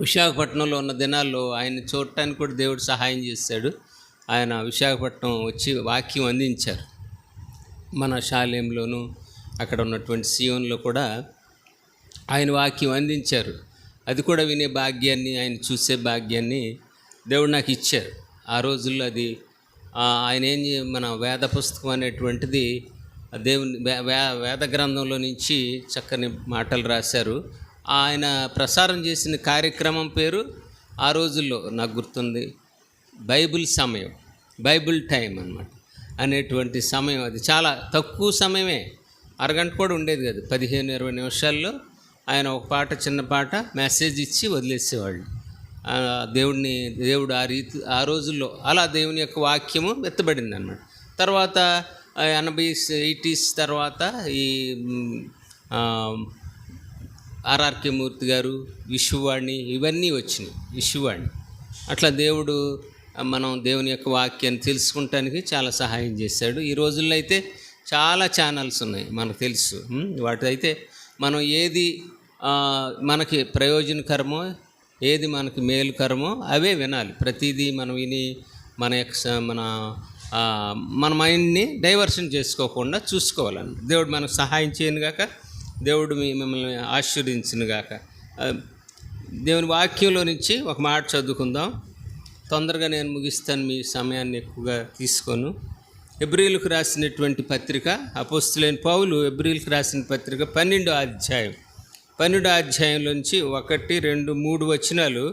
విశాఖపట్నంలో ఉన్న దినాల్లో ఆయన చూడటానికి కూడా దేవుడు సహాయం చేశాడు. ఆయన విశాఖపట్నం వచ్చి వాక్యం అందించారు. మన శాలేంలోను అక్కడ ఉన్నటువంటి సియోన్లో కూడా ఆయన వాక్యం అందించారు. అది కూడా వినే భాగ్యాన్ని, ఆయన చూసే భాగ్యాన్ని దేవుడు నాకు ఇచ్చారు. ఆ రోజుల్లో అది ఆయన మన వేద పుస్తకం అనేటువంటిది దేవుని వేద గ్రంథంలో నుంచి చక్కని మాటలు రాశారు. ఆయన ప్రసారం చేసిన కార్యక్రమం పేరు ఆ రోజుల్లో నాకు గుర్తుంది, బైబిల్ సమయం, బైబిల్ టైం అన్నమాట. అనేటువంటి సమయం అది చాలా తక్కువ సమయమే, అరగంట కూడా ఉండేది కాదు. 15-20 నిమిషాల్లో ఆయన ఒక పాట, చిన్న పాట మెసేజ్ ఇచ్చి వదిలేసేవాళ్ళు. దేవుడు ఆ రోజుల్లో అలా దేవుని యొక్క వాక్యము ఎత్తబడింది అన్నమాట. తర్వాత 80s తర్వాత ఈ ఆర్ఆర్కే మూర్తి గారు, విశ్వవాణి, ఇవన్నీ వచ్చినాయి. విశ్వవాణి అట్లా దేవుడు మనం దేవుని యొక్క వాక్యాన్ని తెలుసుకుంటానికి చాలా సహాయం చేశాడు. ఈ రోజుల్లో అయితే చాలా ఛానల్స్ ఉన్నాయి, మనకు తెలుసు. వాటి అయితే మనం ఏది మనకి ప్రయోజనకరమో, ఏది మనకి మేలుకరమో అవే వినాలి. ప్రతిదీ మనం విని మన మైండ్ని డైవర్షన్ చేసుకోకుండా చూసుకోవాలని దేవుడు మనకు సహాయం చేయను గాక. దేవుడు మిమ్మల్ని ఆశీర్వదించును గాక. దేవుని వాక్యంలో నుంచి ఒక మాట చదువుకుందాం. తొందరగా నేను ముగిస్తాను, మీ సమయాన్ని ఎక్కువగా తీసుకోను. హెబ్రీయులకు రాసినటువంటి పత్రిక, అపోస్తలుడైన పౌలు హెబ్రీయులకు రాసిన పత్రిక 12వ అధ్యాయం, 12వ అధ్యాయంలోంచి 1, 2, 3 వచనాలు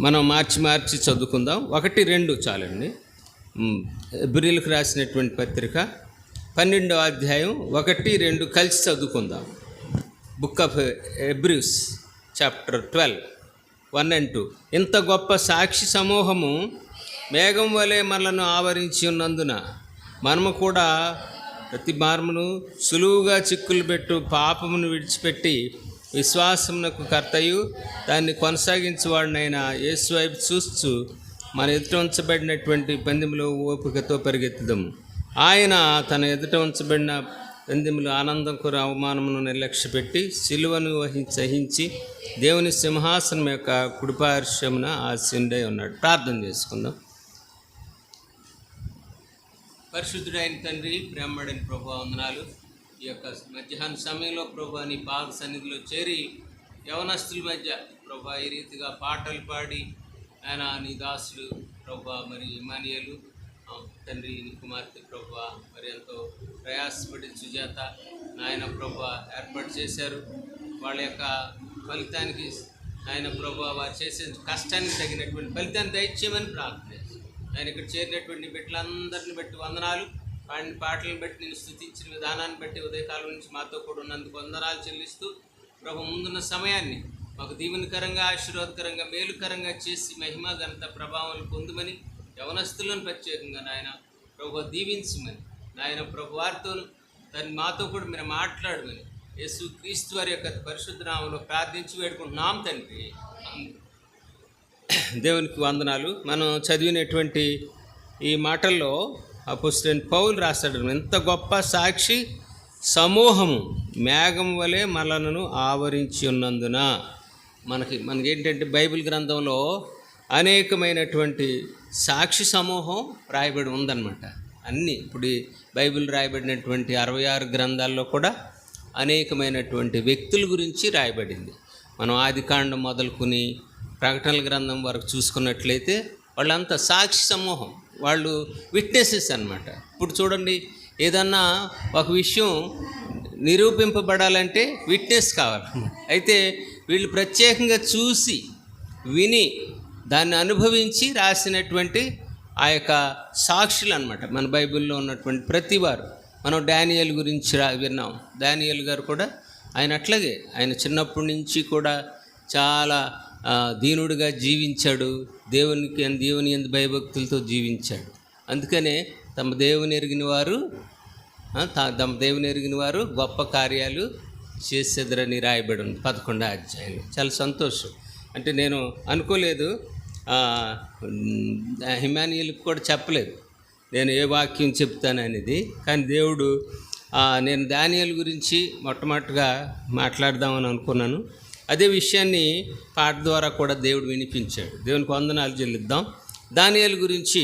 మనం మార్చి చదువుకుందాం. 1, 2 చాలండి. హెబ్రీయులకు రాసినటువంటి పత్రిక 12వ అధ్యాయం 1, 2 కలిసి చదువుకుందాం. Book of Hebrews chapter 12, 1 and 2. ఇంత గొప్ప సాక్షి సమూహము మేఘం వలె మనలను ఆవరించి ఉన్నందున మనము కూడా ప్రతి మార్మును సులువుగా చిక్కులు పెట్టు పాపమును విడిచిపెట్టి విశ్వాసమునకు కర్తయు దాన్ని కొనసాగించేవాడినైనా యేసు వైపు చూస్తూ మన ఎదుట ఉంచబడినటువంటి పందెములో ఓపికతో పరిగెత్తుదాము. ఆయన తన ఎదుట ఉంచబడిన పందెములు ఆనందంకు అవమానమును నిర్లక్ష్యపెట్టి సిలువను సహించి దేవుని సింహాసనం యొక్క కుడిపార్శ్వమున ఆసీనుడై ఉన్నాడు. ప్రార్థన చేసుకుందాం. పరిశుద్ధుడైన తండ్రి, ప్రేమడైన ప్రభువా, వందనాలు. ఈ యొక్క మధ్యాహ్న సమయంలో ప్రభువా నీ పాద సన్నిధిలో చేరి యవనస్తుల మధ్య ప్రభువా ఈ రీతిగా పాటలు పాడి ఆయన నీ దాసులు ప్రభువా మరి ఇమానియేలు తండ్రి, నీ కుమార్తె ప్రభువా మరి ఎంతో ప్రయాసపడి సుజాత నాయన ప్రభువా ఏర్పాటు చేశారు. వాళ్ళ యొక్క ఫలితానికి ఆయన ప్రభువా వారు చేసే కష్టానికి తగినటువంటి ఫలితాన్ని దయచేయమని ప్రార్థన. ఆయన ఇక్కడ చేరినటువంటి బిడ్డలందరిని బట్టి వందనాలు. వాడిని పాటలను బట్టి నేను స్తుతించిన విధానాన్ని బట్టి ఉదయకాలం నుంచి మాతో కూడా ఉన్నందుకు వందనాలు చెల్లిస్తూ ప్రభు ముందున్న సమయాన్ని మాకు దీవెనకరంగా, ఆశీర్వాదకరంగా, మేలుకరంగా చేసి మహిమ ఘనత ప్రభావాలు పొందుమని యవనస్తులను ప్రత్యేకంగా నాయన ప్రభు దీవించమని నాయన ప్రభు వారితో దాన్ని మాతో కూడా మీరు మాట్లాడమని యేసు క్రీస్తు వారి యొక్క పరిశుద్ధ నామములో ప్రార్థించి వేడుకుంటున్నాం తండ్రి. దేవునికి వందనాలు. మనం చదివినటువంటి ఈ మాటల్లో అపోస్తలుడైన పౌలు రాస్తాడు, ఎంత గొప్ప సాక్షి సమూహము మేఘం వలె మనలను ఆవరించి ఉన్నందున. మనకేంటంటే బైబిల్ గ్రంథంలో అనేకమైనటువంటి సాక్షి సమూహం రాయబడి ఉందన్నమాట. అన్నీ ఇప్పుడు బైబిల్ రాయబడినటువంటి 66 గ్రంథాల్లో కూడా అనేకమైనటువంటి వ్యక్తుల గురించి రాయబడింది. మనం ఆదికాండం మొదలుకొని ప్రకటనల గ్రంథం వరకు చూసుకున్నట్లయితే వాళ్ళంతా సాక్షి సమూహం, వాళ్ళు విట్నెసెస్ అన్నమాట. ఇప్పుడు చూడండి, ఏదన్నా ఒక విషయం నిరూపింపబడాలంటే విట్నెస్ కావాలన్నమాట. అయితే వీళ్ళు ప్రత్యేకంగా చూసి విని దాన్ని అనుభవించి రాసినటువంటి ఆ యొక్క సాక్షులు అన్నమాట. మన బైబిల్లో ఉన్నటువంటి ప్రతివారు. మనం డానియేల్ గురించి విన్నాం. డానియేల్ గారు కూడా ఆయన అట్లాగే ఆయన చిన్నప్పటి నుంచి కూడా చాలా దీనుడిగా జీవించాడు. దేవుని యందు భయభక్తులతో జీవించాడు. అందుకనే తమ దేవుని ఎరిగిన వారు గొప్ప కార్యాలు చేసేదరని రాయబడి ఉంది 11వ అధ్యాయంలో. చాలా సంతోషం. అంటే నేను అనుకోలేదు, ఇమానియేలుకి కూడా చెప్పలేదు నేను ఏ వాక్యం చెప్తాననేది. కానీ దేవుడు నేను దానియేలు గురించి మొట్టమొదటిగా మాట్లాడదామని అనుకున్నాను. అదే విషయాన్ని పాట ద్వారా కూడా దేవుడు వినిపించాడు. దేవునికి వందనాలు చెల్లిద్దాం. దానియేలు గురించి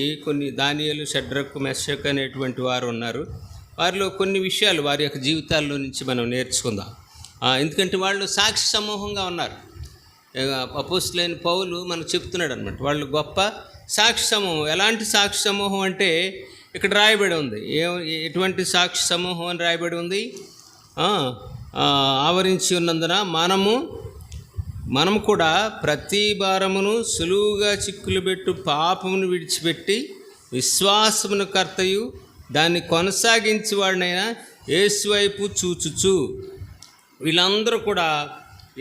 దానియేలు, షడ్రకు, మెషకు అనేటువంటి వారు ఉన్నారు. వారిలో కొన్ని విషయాలు వారి యొక్క జీవితాల్లో నుంచి మనం నేర్చుకుందాం. ఎందుకంటే వాళ్ళు సాక్షి సమూహంగా ఉన్నారు. అపోస్తలుడైన పౌలు మనకు చెప్తున్నాడు అనమాట, వాళ్ళు గొప్ప సాక్షి సమూహం. ఎలాంటి సాక్షి సమూహం అంటే ఇక్కడ రాయబడి ఉంది. ఎటువంటి సాక్షి సమూహం అని రాయబడి ఉంది? ఆవరించి ఉన్నందున మనము కూడా ప్రతి భారమును సులువుగా చిక్కులు పెట్టు పాపమును విడిచిపెట్టి విశ్వాసమును కర్తయు దాన్ని కొనసాగించి వాడినైనా యేసు వైపు చూచుచు. వీళ్ళందరూ కూడా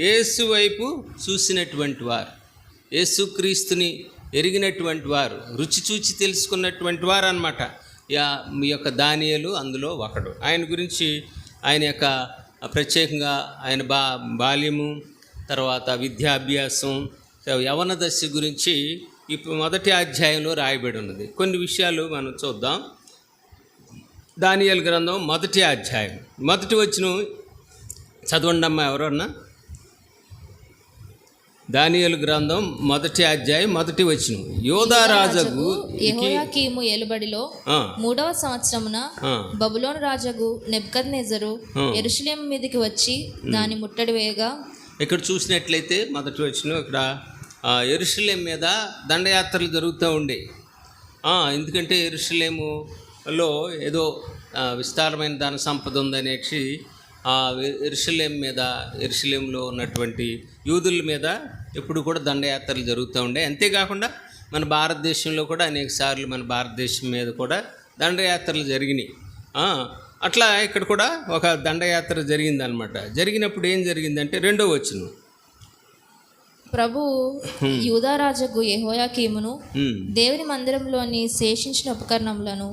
యేసు వైపు చూసినటువంటి వారు, యేసుక్రీస్తుని ఎరిగినటువంటి వారు, రుచి చూచి తెలుసుకున్నటువంటి వారు అన్నమాట. మీ యొక్క దానియేలు అందులో ఒకడు. ఆయన గురించి ఆయన యొక్క ప్రత్యేకంగా ఆయన బాల్యము, తర్వాత విద్యాభ్యాసం, యవన దశ గురించి ఇప్పుడు మొదటి అధ్యాయంలో రాయబడి ఉన్నది. కొన్ని విషయాలు మనం చూద్దాం. దానియేలు గ్రంథం మొదటి అధ్యాయం మొదటి వచనం చదవండమ్మా ఎవరన్నా. దానియేలు గ్రంథం మొదటి అధ్యాయం మొదటి వచనం. యోధారాజగు యెహోయాకీము ఏలుబడిలో 3వ సంవత్సరమున బబులోను రాజగు నెబుకద్నెజరు యెరూషలేము మీదికి వచ్చి దాన్ని ముట్టడి వేయగా. ఇక్కడ చూసినట్లయితే మొదటి వచనం ఇక్కడ యెరూషలేము మీద దండయాత్రలు జరుగుతూ ఉండే. ఎందుకంటే యెరూషలేములో ఏదో విస్తారమైన ధన సంపద ఉందనేసి యెరూషలేములో ఉన్నటువంటి యూదుల మీద ఎప్పుడు కూడా దండయాత్రలు జరుగుతూ ఉండే. అంతేకాకుండా మన భారతదేశంలో కూడా అనేక సార్లు మన భారతదేశం మీద కూడా దండయాత్రలు జరిగినాయి. అట్లా ఇక్కడ కూడా ఒక దండయాత్ర జరిగిందనమాట. జరిగినప్పుడు ఏం జరిగిందంటే 2వ వచనం, ప్రభు యూదారాజగు యెహోయాకీమును దేవుని మందిరంలోని శేషించిన ఉపకరణములను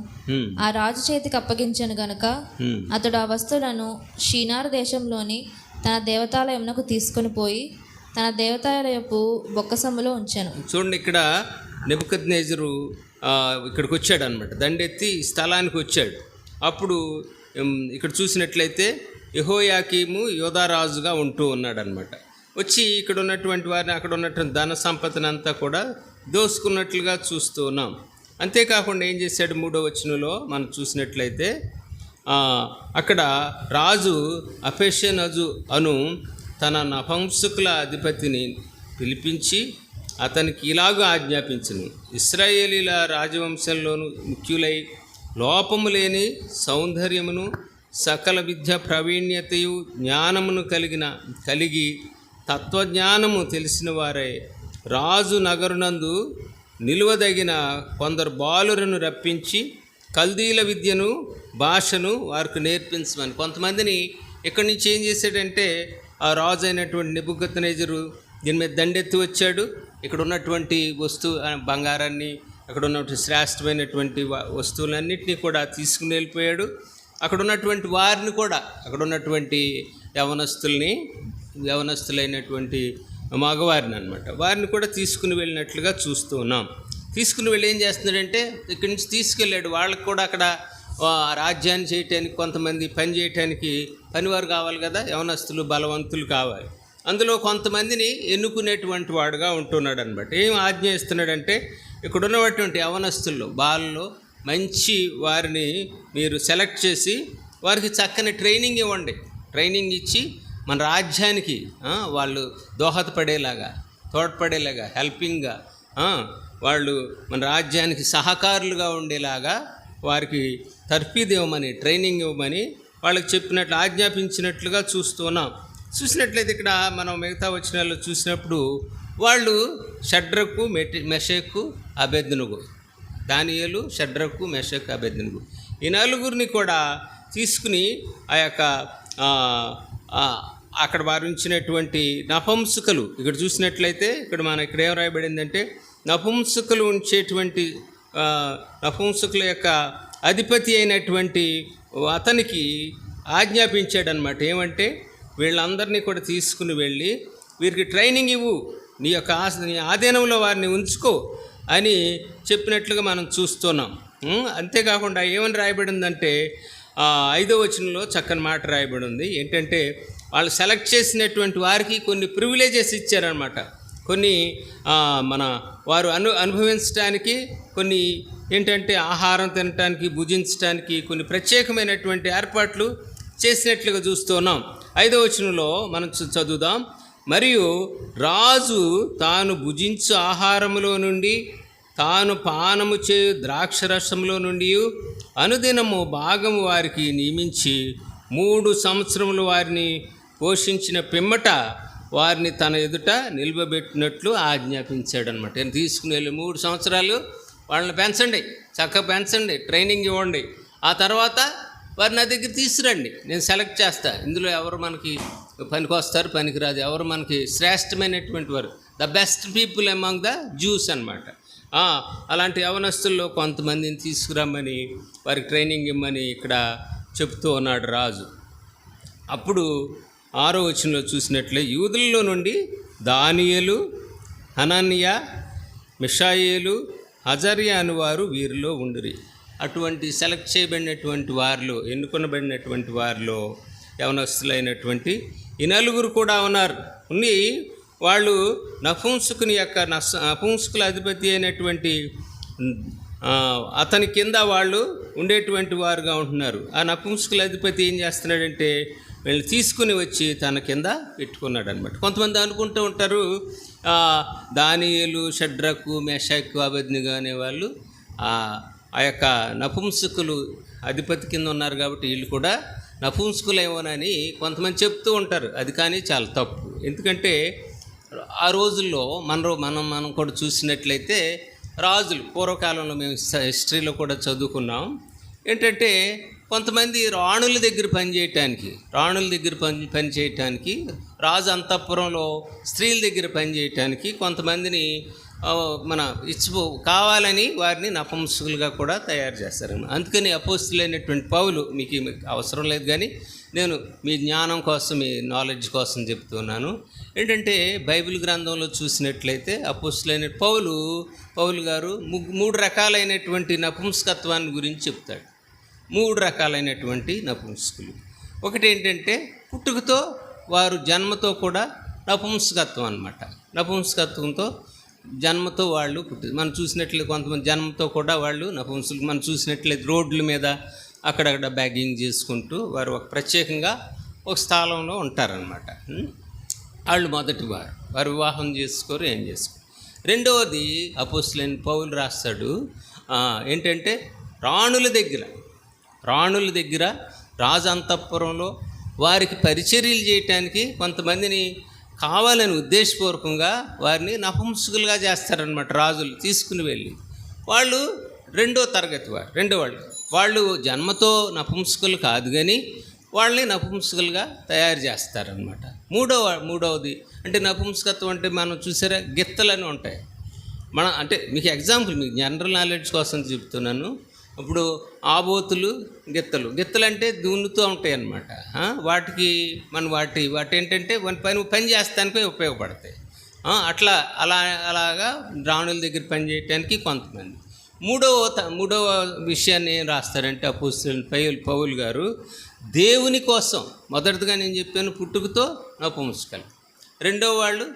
ఆ రాజు చేతికి అప్పగించను గనుక అతడు ఆ వస్తువులను షీనారు దేశంలోని తన దేవతాలయమునకు తీసుకొని పోయి తన దేవతాలయపు బొక్కసములో ఉంచాను. చూడండి, ఇక్కడ నెబుకద్నెజరు ఇక్కడికి వచ్చాడు అనమాట, దండెత్తి స్థలానికి వచ్చాడు. అప్పుడు ఇక్కడ చూసినట్లయితే యెహోయాకీము యోధారాజుగా ఉంటూ ఉన్నాడు అనమాట. వచ్చి ఇక్కడ ఉన్నటువంటి వారిని, అక్కడ ఉన్నటువంటి ధన సంపదనంతా కూడా దోసుకున్నట్లుగా చూస్తూ ఉన్నాం. అంతేకాకుండా ఏం చేశాడు? 3వ వచనంలో మనం చూసినట్లయితే అక్కడ రాజు అపెషనజు అను తన నపుంసకుల అధిపతిని పిలిపించి అతనికి ఇలాగూ ఆజ్ఞాపించును, ఇశ్రాయేలీల రాజవంశంలోను ముఖ్యులై లోపము లేని సౌందర్యమును సకల విద్య ప్రావీణ్యతయు జ్ఞానమును కలిగి తత్వజ్ఞానము తెలిసిన వారై రాజు నగరునందు నిలువదగిన కొందరు బాలులను రప్పించి కల్దీల విద్యను భాషను వారికి నేర్పించమని. కొంతమందిని ఇక్కడి నుంచి ఏం చేశాడంటే ఆ రాజు అయినటువంటి నెబుకద్నెజరు దీని మీద దండెత్తి వచ్చాడు. ఇక్కడ ఉన్నటువంటి బంగారాన్ని, అక్కడ ఉన్నటువంటి శ్రేష్టమైనటువంటి వస్తువులన్నింటినీ కూడా తీసుకుని వెళ్ళిపోయాడు. అక్కడ ఉన్నటువంటి వారిని కూడా, అక్కడ ఉన్నటువంటి యవనస్తులైనటువంటి మగవారిని అనమాట, వారిని కూడా తీసుకుని వెళ్ళినట్లుగా చూస్తూ ఉన్నాం. తీసుకుని వెళ్ళి ఏం చేస్తున్నాడంటే ఇక్కడి నుంచి తీసుకెళ్ళాడు. వాళ్ళకి కూడా అక్కడ రాజ్యాన్ని చేయటానికి, కొంతమంది పని చేయటానికి పనివారు కావాలి కదా, యవనస్తులు బలవంతులు కావాలి. అందులో కొంతమందిని ఎన్నుకునేటువంటి వాడుగా ఉంటున్నాడు అనమాట. ఏం ఆజ్ఞ ఇస్తున్నాడంటే ఇక్కడ ఉన్నటువంటి యవనస్తుల్లో బాలలో మంచి వారిని మీరు సెలెక్ట్ చేసి వారికి చక్కని ట్రైనింగ్ ఇవ్వండి. ట్రైనింగ్ ఇచ్చి మన రాజ్యానికి వాళ్ళు దోహదపడేలాగా, తోడ్పడేలాగా, హెల్పింగ్గా వాళ్ళు మన రాజ్యానికి సహకారులుగా ఉండేలాగా వారికి తర్ఫీదు ఇవ్వమని, ట్రైనింగ్ ఇవ్వమని వాళ్ళకి చెప్పినట్లు ఆజ్ఞాపించినట్లుగా చూస్తున్నాం. చూసినట్లయితే ఇక్కడ మనం మిగతా వచనాల్లో చూసినప్పుడు వాళ్ళు షడ్రకు, మెషకు, అబేద్నెగో, దానియేలు, షడ్రకు, మెషకు, అబేద్నెగో ఈ నలుగురిని కూడా తీసుకుని ఆ యొక్క అక్కడ వారు ఉంచినటువంటి నపుంసకులు, ఇక్కడ చూసినట్లయితే ఇక్కడ ఏం రాయబడిందంటే నపుంసకులు ఉంచేటువంటి నపుంసకుల యొక్క అధిపతి అయినటువంటి అతనికి ఆజ్ఞాపించాడనమాట. ఏమంటే వీళ్ళందరినీ కూడా తీసుకుని వెళ్ళి వీరికి ట్రైనింగ్ ఇవ్వు, నీ ఆధీనంలో వారిని ఉంచుకో అని చెప్పినట్లుగా మనం చూస్తున్నాం. అంతేకాకుండా ఏమని రాయబడిందంటే 5వ వచనంలో చక్కని మాట రాయబడి ఉంది. ఏంటంటే వాళ్ళు సెలెక్ట్ చేసినటువంటి వారికి కొన్ని ప్రివిలేజెస్ ఇచ్చారనమాట. కొన్ని మన వారు అనుభవించడానికి, కొన్ని ఏంటంటే ఆహారం తినటానికి, భుజించడానికి కొన్ని ప్రత్యేకమైనటువంటి ఏర్పాట్లు చేసినట్లుగా చూస్తున్నాం. 5వ వచనంలో మనం చదువుదాం. మరియు రాజు తాను భుజించు ఆహారములో నుండి, తాను పానము చేయు ద్రాక్షరసంలో నుండి అనుదినము భాగము వారికి నియమించి 3 సంవత్సరములు వారిని పోషించిన పిమ్మట వారిని తన ఎదుట నిలబెట్టినట్లు ఆజ్ఞాపించాడనమాట. నేను తీసుకుని వెళ్ళి 3 సంవత్సరాలు వాళ్ళని పెంచండి, చక్కగా పెంచండి, ట్రైనింగ్ ఇవ్వండి, ఆ తర్వాత వారిని నా దగ్గర తీసుకురండి, నేను సెలెక్ట్ చేస్తా. ఇందులో ఎవరు మనకి పనికి వస్తారు, పనికిరాదు, ఎవరు మనకి శ్రేష్టమైనటువంటి వారు, the best people among the juice అనమాట. అలాంటి యవనస్తుల్లో కొంతమందిని తీసుకురమ్మని, వారికి ట్రైనింగ్ ఇమ్మని ఇక్కడ చెప్తూ ఉన్నాడు రాజు. అప్పుడు 6వ వచనంలో చూసినట్లే యూదుల్లో నుండి దానియేలు, హనన్యా, మిషాయేలు, అజర్యా అను వారు వీరిలో ఉండిరి. అటువంటి సెలెక్ట్ చేయబడినటువంటి వారిలో, ఎన్నుకొనబడినటువంటి వారిలో యవనస్తులైనటువంటి ఈ 4 కూడా ఉన్నారు. వాళ్ళు నపుంసకుని యొక్క నపుంసకుల అధిపతి అయినటువంటి అతని కింద వాళ్ళు ఉండేటువంటి వారుగా ఉంటున్నారు. ఆ నపుంసకుల అధిపతి ఏం చేస్తున్నాడంటే వీళ్ళు తీసుకుని వచ్చి తన కింద పెట్టుకున్నాడు అనమాట. కొంతమంది అనుకుంటూ ఉంటారు దానియేలు, షడ్రకు, మెషకు, అబేద్నెగో అనేవాళ్ళు ఆ యొక్క నపుంసకులు అధిపతి కింద ఉన్నారు కాబట్టి వీళ్ళు కూడా నపుంసకులేమోనని కొంతమంది చెప్తూ ఉంటారు. అది కానీ చాలా తప్పు. ఎందుకంటే ఆ రోజుల్లో మనం కూడా చూసినట్లయితే రాజులు, పూర్వకాలంలో మేము హిస్టరీలో కూడా చదువుకున్నాం, ఏంటంటే కొంతమంది రాణుల దగ్గర పనిచేయటానికి, రాజు అంతఃపురంలో స్త్రీల దగ్గర పనిచేయటానికి కొంతమందిని కావాలని వారిని నపుంసకులుగా కూడా తయారు చేస్తారు. అందుకని అపోస్తులైనటువంటి పౌలు, మీకు అవసరం లేదు కానీ నేను మీ జ్ఞానం కోసం, మీ నాలెడ్జ్ కోసం చెప్తున్నాను. ఏంటంటే బైబిల్ గ్రంథంలో చూసినట్లయితే అపోస్తులైన పౌలు గారు 3 రకాలైనటువంటి నపుంసకత్వాన్ని గురించి చెప్తాడు. 3 రకాలైనటువంటి నపుంసకులు. ఒకటి ఏంటంటే పుట్టుకతో వారు జన్మతో కూడా నపుంసకత్వం అన్నమాట. నపుంసకత్వంతో జన్మతో వాళ్ళు మనం చూసినట్లయితే కొంతమంది జన్మతో కూడా వాళ్ళు నపుంసకులు. మనం చూసినట్లయితే రోడ్ల మీద అక్కడక్కడ బ్యాగింగ్ చేసుకుంటూ వారు ఒక ప్రత్యేకంగా ఒక స్థలంలో ఉంటారనమాట. వాళ్ళు మొదటి వారు వివాహం చేసుకోరు, ఏం చేసుకోరు. రెండవది అపోస్తులైన పౌలు రాస్తాడు, ఏంటంటే రాణుల దగ్గర రాజు అంతఃపురంలో వారికి పరిచర్యలు చేయటానికి కొంతమందిని కావాలని ఉద్దేశపూర్వకంగా వారిని నపుంసకులుగా చేస్తారనమాట. రాజులు తీసుకుని వెళ్ళి వాళ్ళు 2వ తరగతి వాళ్ళు జన్మతో నపుంసకులు కాదు కానీ వాళ్ళని నపుంసకులుగా తయారు చేస్తారనమాట. మూడవది అంటే నపుంసకత్వం అంటే మనం చూసారా, గిత్తలని ఉంటాయి. అంటే మీకు ఎగ్జాంపుల్, మీకు జనరల్ నాలెడ్జ్ కోసం చెప్తున్నాను. ఇప్పుడు ఆబోతులు, గిత్తలు అంటే దున్నుతూ ఉంటాయి అన్నమాట. వాటికి వాటి ఏంటంటే పని చేస్తానికి ఉపయోగపడతాయి. అలాగా రాణుల దగ్గర పని చేయడానికి కొంతమంది. మూడవ విషయాన్ని ఏం రాస్తారంటే అపోస్తలుడైన పౌలు గారు దేవుని కోసం, మొదటిగా నేను చెప్పాను పుట్టుకతో నపుంసకులు, రెండవ వాళ్ళు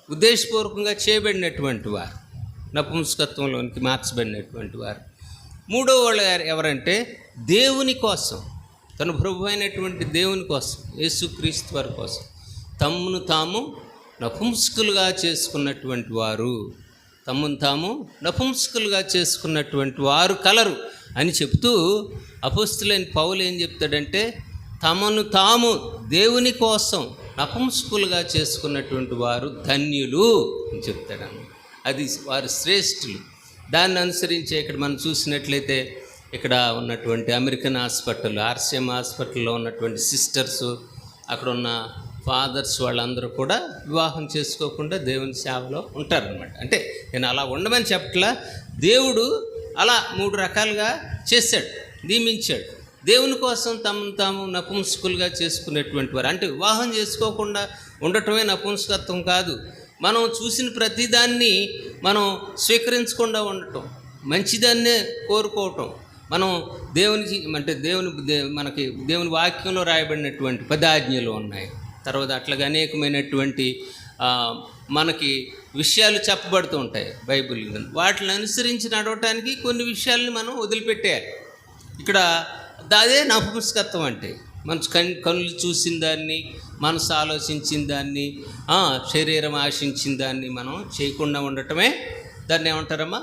ఉద్దేశపూర్వకంగా చేయబడినటువంటి వారు, నపుంసకత్వంలోనికి మార్చబడినటువంటి వారు. మూడవ వాళ్ళు ఎవరంటే దేవుని కోసం, తన ప్రభు అయినటువంటి దేవుని కోసం, యేసుక్రీస్తు వారి కోసం తమ్మును తాము నపుంసకులుగా చేసుకున్నటువంటి వారు, చేసుకున్నటువంటి వారు కలరు అని చెప్తూ అపోస్తలుడైన పౌలు ఏం చెప్తాడంటే తమను తాము దేవుని కోసం నపుంసకులుగా చేసుకున్నటువంటి వారు ధన్యులు అని చెప్తాడు. అది వారు శ్రేష్ఠులు. దాన్ని అనుసరించి ఇక్కడ మనం చూసినట్లయితే ఇక్కడ ఉన్నటువంటి అమెరికన్ హాస్పిటల్, ఆర్సీఎం హాస్పిటల్లో ఉన్నటువంటి సిస్టర్సు, అక్కడ ఉన్న ఫాదర్స్ వాళ్ళందరూ కూడా వివాహం చేసుకోకుండా దేవుని సేవలో ఉంటారనమాట. అంటే నేను అలా ఉండమని చెప్పట్లా, దేవుడు అలా 3 రకాలుగా చేశాడు, నియమించాడు. దేవుని కోసం తమను తాము నపుంసకులుగా చేసుకునేటువంటి వారు. అంటే వివాహం చేసుకోకుండా ఉండటమే నపుంసకత్వం కాదు. మనం చూసిన ప్రతిదాన్ని మనం స్వీకరించకుండా ఉండటం, మంచిదాన్నే కోరుకోవటం, మనం దేవునికి అంటే మనకి దేవుని వాక్యంలో రాయబడినటువంటి 10 ఆజ్ఞలు ఉన్నాయి. తర్వాత అట్లాగే అనేకమైనటువంటి మనకి విషయాలు చెప్పబడుతూ ఉంటాయి బైబిల్. వాటిని అనుసరించి నడవటానికి కొన్ని విషయాలని మనం వదిలిపెట్టేయాలి. ఇక్కడ అదే నపుంసకత్వం అంటే మన కనులు చూసిన దాన్ని, మనసు ఆలోచించిన దాన్ని, శరీరం ఆశించిన దాన్ని మనం చేయకుండా ఉండటమే దాన్ని ఏమంటారమ్మా?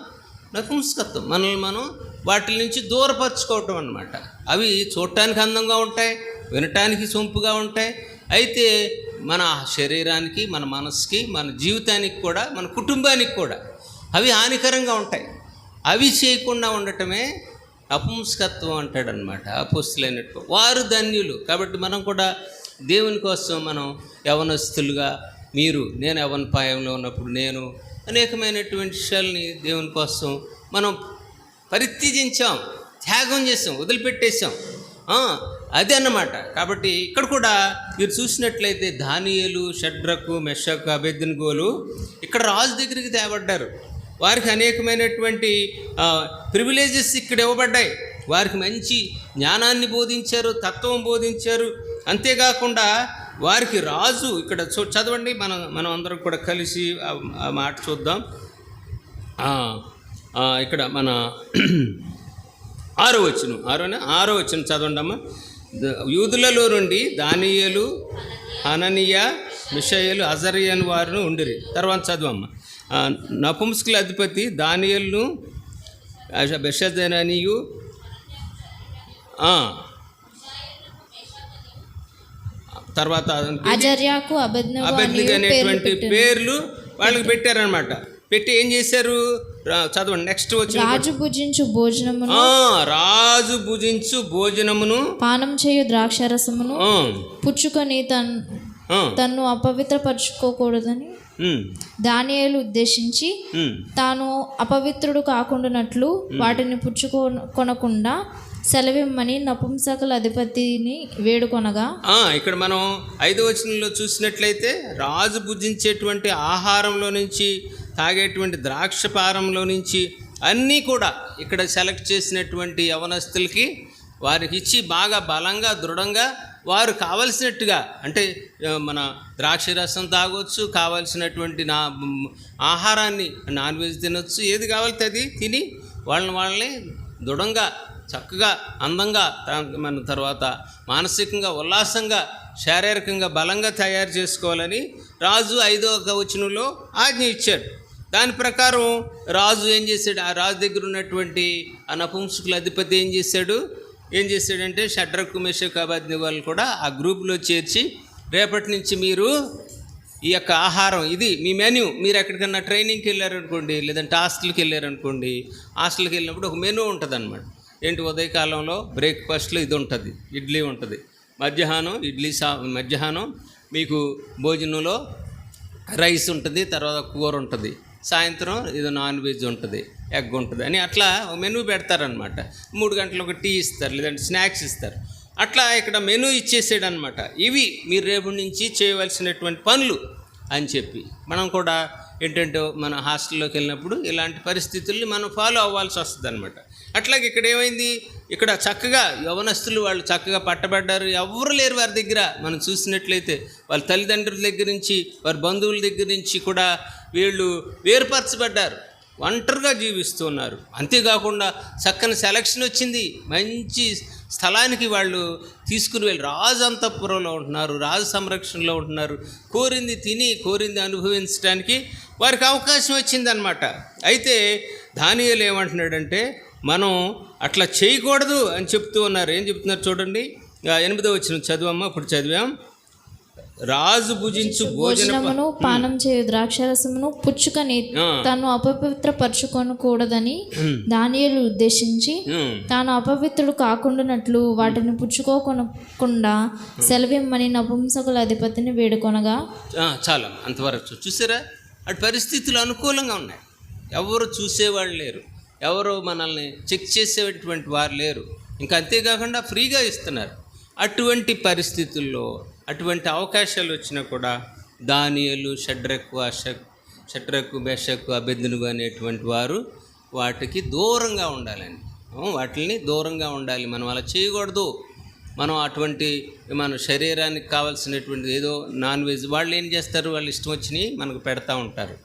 నపుంసకత్వం. మనల్ని మనం వాటి నుంచి దూరపరచుకోవటం అన్నమాట. అవి చూడటానికి అందంగా ఉంటాయి, వినటానికి సొంపుగా ఉంటాయి. అయితే మన శరీరానికి, మన మనసుకి, మన జీవితానికి కూడా, మన కుటుంబానికి కూడా అవి హానికరంగా ఉంటాయి. అవి చేయకుండా ఉండటమే నపుంసకత్వం అంటాడనమాట అపోస్తులైనట్టు. వారు ధన్యులు. కాబట్టి మనం కూడా దేవుని కోసం మనం యవనస్తులుగా, నేను యవన ప్రాయంలో ఉన్నప్పుడు నేను అనేకమైనటువంటి విషయాల్ని దేవుని కోసం మనం పరిత్యజించాం, త్యాగం చేసాం, వదిలిపెట్టేసాం. అదే అన్నమాట. కాబట్టి ఇక్కడ కూడా మీరు చూసినట్లయితే దానియేలు, షడ్రకు, మెషకు, అబేద్నెగోలు ఇక్కడ రాజు దగ్గరికి తేబడ్డారు. వారికి అనేకమైనటువంటి ప్రివిలేజెస్ ఇక్కడ ఇవ్వబడ్డాయి. వారికి మంచి జ్ఞానాన్ని బోధించారు, తత్వం బోధించారు. అంతేకాకుండా వారికి రాజు ఇక్కడ చదవండి, మనం అందరం కూడా కలిసి ఆ మాట చూద్దాం. ఇక్కడ మన 6వ వచనం చదవండి అమ్మ. యూదులలో నుండి దానియేలు, హననీయ, మిషాయేలు, అజర్య అని వారిని ఉండిరి. తర్వాత చదవమ్మ. నపుంసకుల అధిపతి దానియేలును, బెషదననియు, తర్వాత అబేద్నెగో అనేటువంటి పేర్లు వాళ్ళకి పెట్టారనమాట. పెట్టి ఏం చేశారు? చదవండి నెక్స్ట్ వచ్చి. రాజు భుజించు భోజనమును పానం చేయు ద్రాక్షారసమును పుచ్చుకొని తన్ను అపవిత్రపరచుకోకూడదని దానియేలు ఉద్దేశించి తాను అపవిత్రుడు కాకుండానట్లు వాటిని పుచ్చుకొనకుండా సెలవిమ్మని నపుంసకుల అధిపతిని వేడుకొనగా. ఇక్కడ మనం 5వ వచనంలో చూసినట్లయితే రాజు భుజించేటువంటి ఆహారంలో నుంచి, తాగేటువంటి ద్రాక్షపారంలో నుంచి అన్నీ కూడా ఇక్కడ సెలెక్ట్ చేసినటువంటి యవనస్తులకి వారికి ఇచ్చి బాగా బలంగా, దృఢంగా వారు కావలసినట్టుగా, అంటే మన ద్రాక్షరసం తాగొచ్చు, కావలసినటువంటి ఆహారాన్ని, నాన్ వెజ్ తినొచ్చు, ఏది కావాలితే అది తిని వాళ్ళని దృఢంగా, చక్కగా, అందంగా, మన తర్వాత మానసికంగా, ఉల్లాసంగా, శారీరకంగా బలంగా తయారు చేసుకోవాలని రాజు 5వ వచనంలో ఆజ్ఞ ఇచ్చాడు. దాని ప్రకారం రాజు ఏం చేశాడు? ఆ రాజు దగ్గర ఉన్నటువంటి ఆ నపుంసకుల అధిపతి ఏం చేశాడంటే షడ్రకు, మెషకు, అబేద్నెగోలు కూడా ఆ గ్రూపులో చేర్చి, రేపటి నుంచి మీరు ఈ యొక్క ఆహారం, ఇది మీ మెన్యూ. మీరు ఎక్కడికన్నా ట్రైనింగ్కి వెళ్ళారనుకోండి, లేదంటే హాస్టల్కి వెళ్ళారనుకోండి, హాస్టల్కి వెళ్ళినప్పుడు ఒక మెనూ ఉంటుంది అనమాట. ఏంటి? ఉదయకాలంలో బ్రేక్ఫాస్ట్లో ఇది ఉంటుంది, ఇడ్లీ ఉంటుంది. మధ్యాహ్నం మీకు భోజనంలో రైస్ ఉంటుంది, తర్వాత కూర ఉంటుంది. సాయంత్రం ఇది నాన్ వెజ్ ఉంటుంది, ఎగ్ ఉంటుంది అని అట్లా మెనూ పెడతారనమాట. 3 గంటలకు టీ ఇస్తారు, లేదంటే స్నాక్స్ ఇస్తారు. అట్లా ఇక్కడ మెనూ ఇచ్చేసాడు అనమాట. ఇవి మీరు రేపు నుంచి చేయవలసినటువంటి పనులు అని చెప్పి మనం కూడా ఏంటంటే మన హాస్టల్లోకి వెళ్ళినప్పుడు ఇలాంటి పరిస్థితుల్ని మనం ఫాలో అవ్వాల్సి వస్తుంది అనమాట. అట్లాగే ఇక్కడ ఏమైంది? ఇక్కడ చక్కగా యవనస్తులు వాళ్ళు చక్కగా పట్టబడ్డారు. ఎవరు లేరు వారి దగ్గర. మనం చూసినట్లయితే వాళ్ళ తల్లిదండ్రుల దగ్గర నుంచి, వారి బంధువుల దగ్గర నుంచి కూడా వీళ్ళు వేరుపరచబడ్డారు, ఒంటరిగా జీవిస్తున్నారు. అంతేకాకుండా చక్కని సెలక్షన్ వచ్చింది, మంచి స్థలానికి వాళ్ళు తీసుకుని వెళ్ళి రాజు అంతఃపురంలో ఉంటున్నారు, రాజు సంరక్షణలో ఉంటున్నారు. కోరింది తిని, కోరింది అనుభవించడానికి వారికి అవకాశం వచ్చిందనమాట. అయితే దానియేలు ఏమంటున్నాడంటే మనం అట్లా చేయకూడదు అని చెప్తూ ఉన్నారు. ఏం చెప్తున్నారు చూడండి. 8వ వచనం చదివమ్మా. ఇప్పుడు చదివాం. రాజు భుజించు భోజనమును, పానం చేయు ద్రాక్షరసమును పుచ్చుకొని తాను అపవిత్రపరచుకొనకూడదని దానియేలు ఉద్దేశించి తాను అపవిత్రుడు కాకుండానట్లు వాటిని పుచ్చుకోకుండా సెలవిమ్మని నపుంసకుల అధిపతిని వేడుకొనగా. చాలా అంతవరకు చూసారా? అటు పరిస్థితులు అనుకూలంగా ఉన్నాయి. ఎవరు చూసేవాళ్ళు లేరు, ఎవరు మనల్ని చెక్ చేసేటువంటి వారు లేరు. ఇంకా అంతేకాకుండా ఫ్రీగా ఇస్తున్నారు. అటువంటి పరిస్థితుల్లో, అటువంటి అవకాశాలు వచ్చినా కూడా దానియేలు, షడ్రకు, మెషకు, అబేద్నెగో అనేటువంటి వారు వాటికి దూరంగా ఉండాలండి. వాటిని దూరంగా ఉండాలి. మనం అలా చేయకూడదు. మనం అటువంటి మన శరీరానికి కావాల్సినటువంటి ఏదో నాన్ వెజ్ వాళ్ళు ఏం చేస్తారు, వాళ్ళు ఇష్టం వచ్చినవి మనకు పెడతా ఉంటారు.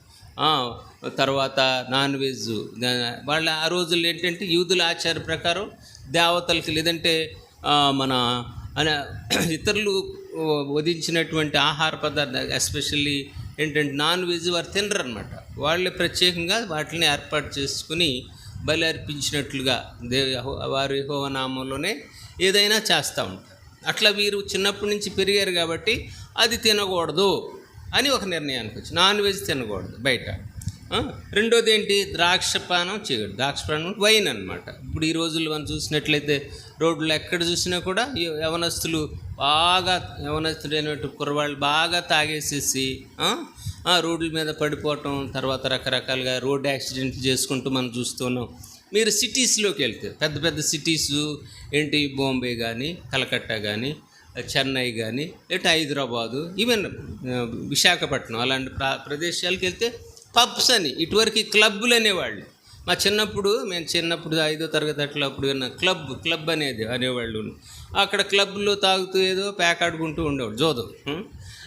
తర్వాత నాన్ వెజ్ వాళ్ళ ఆ రోజుల్లో ఏంటంటే యూదుల ఆచార ప్రకారం దేవతలకి లేదంటే మన ఇతరులు వధించినటువంటి ఆహార పదార్థాలు ఎస్పెషల్లీ ఏంటంటే నాన్ వెజ్ వారు తినరు అనమాట. వాళ్ళే ప్రత్యేకంగా వాటిని ఏర్పాటు చేసుకుని బలి అర్పించినట్లుగా వారి యెహోవా నామంలోనే ఏదైనా చేస్తూ ఉంటారు. అట్లా వీరు చిన్నప్పటి నుంచి పెరిగారు కాబట్టి అది తినకూడదు అని ఒక నిర్ణయానికి వచ్చి నాన్ వెజ్ తినకూడదు బయట. రెండోది ఏంటి, ద్రాక్షపానం చేయకూడదు. ద్రాక్షపానం వైన్ అనమాట. ఇప్పుడు ఈ రోజుల్లో మనం చూసినట్లయితే రోడ్లు ఎక్కడ చూసినా కూడా యవనస్తులు యవనస్తుడైనటువంటి కుర్రవాళ్ళు బాగా తాగేసేసి రోడ్ల మీద పడిపోవటం, తర్వాత రకరకాలుగా రోడ్ యాక్సిడెంట్లు చేసుకుంటూ మనం చూస్తున్నాం. మీరు సిటీస్లోకి వెళ్తే పెద్ద పెద్ద సిటీస్ ఏంటి, బాంబే కానీ, కలకత్తా కానీ, చెన్నై కానీ, లేకపోతే హైదరాబాదు, ఈవెన్ విశాఖపట్నం అలాంటి ప్రదేశాలకు వెళ్తే పబ్స్ అని, ఇటువరకు క్లబ్బులు అనేవాళ్ళు. మేము చిన్నప్పుడు 5వ తరగతి అట్లా అప్పుడు క్లబ్ అనేవాళ్ళు. అక్కడ క్లబ్లో తాగుతూ ఏదో పేకాడుకుంటూ ఉండేవాడు జోదం.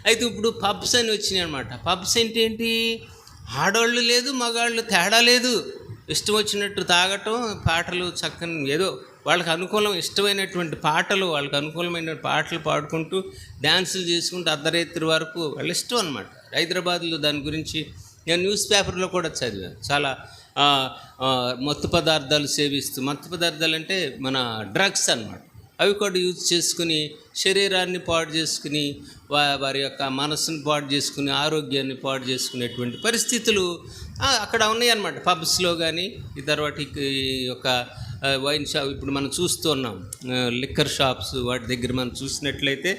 అయితే ఇప్పుడు పబ్స్ అని వచ్చినాయి అనమాట. పబ్స్ ఏంటి, ఆడవాళ్ళు లేదు మగాళ్ళు తేడా లేదు, ఇష్టం వచ్చినట్టు తాగటం, పాటలు చక్కని ఏదో వాళ్ళకి అనుకూలం ఇష్టమైనటువంటి పాటలు, వాళ్ళకి అనుకూలమైన పాటలు పాడుకుంటూ డ్యాన్సులు చేసుకుంటూ అర్ధరాత్రి వరకు వాళ్ళ ఇష్టం అనమాట. హైదరాబాద్లో దాని గురించి నేను న్యూస్ పేపర్లో కూడా చదివాను. చాలా మత్తు పదార్థాలు సేవిస్తూ, మత్తు పదార్థాలు అంటే మన డ్రగ్స్ అన్నమాట, అవి కూడా యూజ్ చేసుకుని శరీరాన్ని పాడు చేసుకుని వారి యొక్క మనసును పాడు చేసుకుని ఆరోగ్యాన్ని పాడు చేసుకునేటువంటి పరిస్థితులు అక్కడ ఉన్నాయన్నమాట. పబ్స్లో కానీ ఈ తర్వాత ఈ యొక్క వైన్ షాప్ ఇప్పుడు మనం చూస్తున్నాం, లిక్కర్ షాప్స్ వాటి దగ్గర మనం చూసినట్లయితే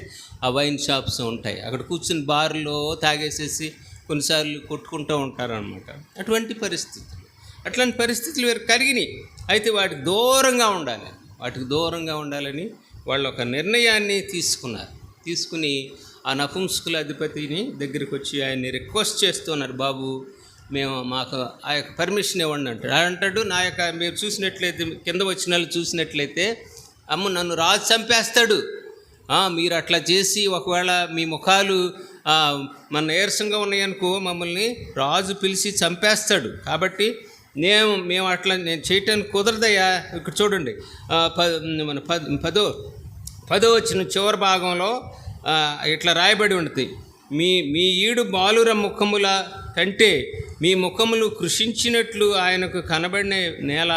ఆ వైన్ షాప్స్ ఉంటాయి. అక్కడ కూర్చుని బార్లో తాగేసేసి కొన్నిసార్లు కొట్టుకుంటూ ఉంటారనమాట. అట్లాంటి పరిస్థితులు వేరు కలిగినాయి. అయితే వాటికి దూరంగా ఉండాలని వాళ్ళు ఒక నిర్ణయాన్ని తీసుకుని ఆ నపుంసకుల అధిపతిని దగ్గరికి వచ్చి ఆయన్ని రిక్వెస్ట్ చేస్తున్నారు, బాబు మాకు ఆ యొక్క పర్మిషన్ ఇవ్వండి అంటాడు. నా యొక్క మీరు చూసినట్లయితే కింద వచ్చిన వాళ్ళు చూసినట్లయితే నన్ను రాజు చంపేస్తాడు, మీరు అట్లా చేసి ఒకవేళ మీ ముఖాలు మన నీరసంగా ఉన్నాయనుకో మమ్మల్ని రాజు పిలిచి చంపేస్తాడు, కాబట్టి మేము అట్లా నేను చేయటానికి కుదరదయ్యా. ఇక్కడ చూడండి, మన 10వ వచ్చిన చివరి భాగంలో ఇట్లా రాయబడి ఉంటుంది, మీ ఈడు బాలుర ముఖముల కంటే మీ ముఖములు కృషించినట్లు ఆయనకు కనబడిన నేల,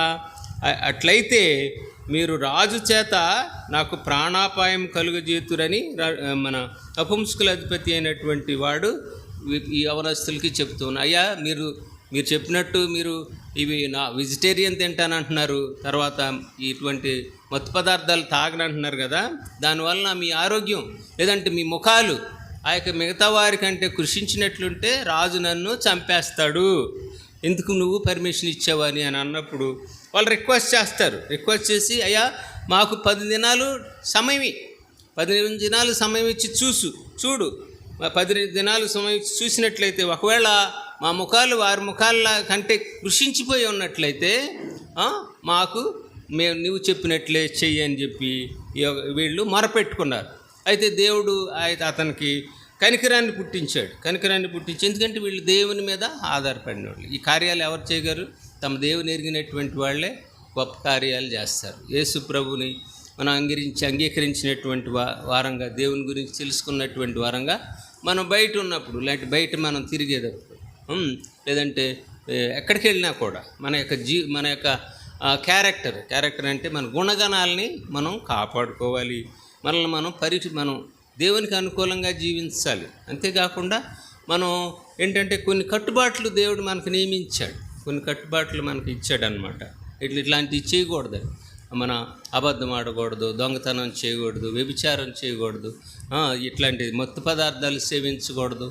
అట్లయితే మీరు రాజు చేత నాకు ప్రాణాపాయం కలుగజేతురని మన నపుంసకుల అధిపతి అయినటువంటి వాడు ఈ యవనస్తులకి చెప్తున్నా. అయ్యా మీరు చెప్పినట్టు మీరు ఇవి నా వెజిటేరియన్ తింటానంటున్నారు, తర్వాత ఇటువంటి మత్తు పదార్థాలు తాగనంటున్నారు కదా, దానివల్ల మీ ఆరోగ్యం లేదంటే మీ ముఖాలు ఆ యొక్క మిగతా వారి కంటే కృషించినట్లుంటే రాజు నన్ను చంపేస్తాడు, ఎందుకు నువ్వు పర్మిషన్ ఇచ్చావని అని అన్నప్పుడు వాళ్ళు రిక్వెస్ట్ చేసి, అయ్యా మాకు 10 దినాలు సమయం 15 దినాలు సమయం ఇచ్చి చూడు 10 దినాలు సమయం ఇచ్చి చూసినట్లయితే ఒకవేళ మా ముఖాలు వారి ముఖాల కంటే కృషించిపోయి ఉన్నట్లయితే మాకు నువ్వు చెప్పినట్లే చెయ్యి అని చెప్పి వీళ్ళు మొరపెట్టుకున్నారు. అయితే దేవుడు అతనికి కనికరాన్ని పుట్టించి, ఎందుకంటే వీళ్ళు దేవుని మీద ఆధారపడిన వాళ్ళు. ఈ కార్యాలు ఎవరు చేయగలరు? తమ దేవుని ఎరిగినటువంటి వాళ్ళే గొప్ప కార్యాలు చేస్తారు. యేసు ప్రభుని మనం అంగీకరించినటువంటి వారంగా, దేవుని గురించి తెలుసుకున్నటువంటి వారంగా మనం బయట ఉన్నప్పుడు, లేదంటే బయట మనం తిరిగేటప్పుడు, లేదంటే ఎక్కడికి వెళ్ళినా కూడా మన యొక్క క్యారెక్టర్ అంటే మన గుణగణాలని మనం కాపాడుకోవాలి. మనల్ని మనం దేవునికి అనుకూలంగా జీవించాలి. అంతేకాకుండా మనం ఏంటంటే కొన్ని కట్టుబాట్లు దేవుడు మనకు నియమించాడు, కొన్ని కట్టుబాట్లు మనకు ఇచ్చాడనమాట. ఇట్లాంటివి చేయకూడదు, మన అబద్ధం ఆడకూడదు, దొంగతనం చేయకూడదు, వ్యభిచారం చేయకూడదు, ఇట్లాంటి మత్తు పదార్థాలు సేవించకూడదు,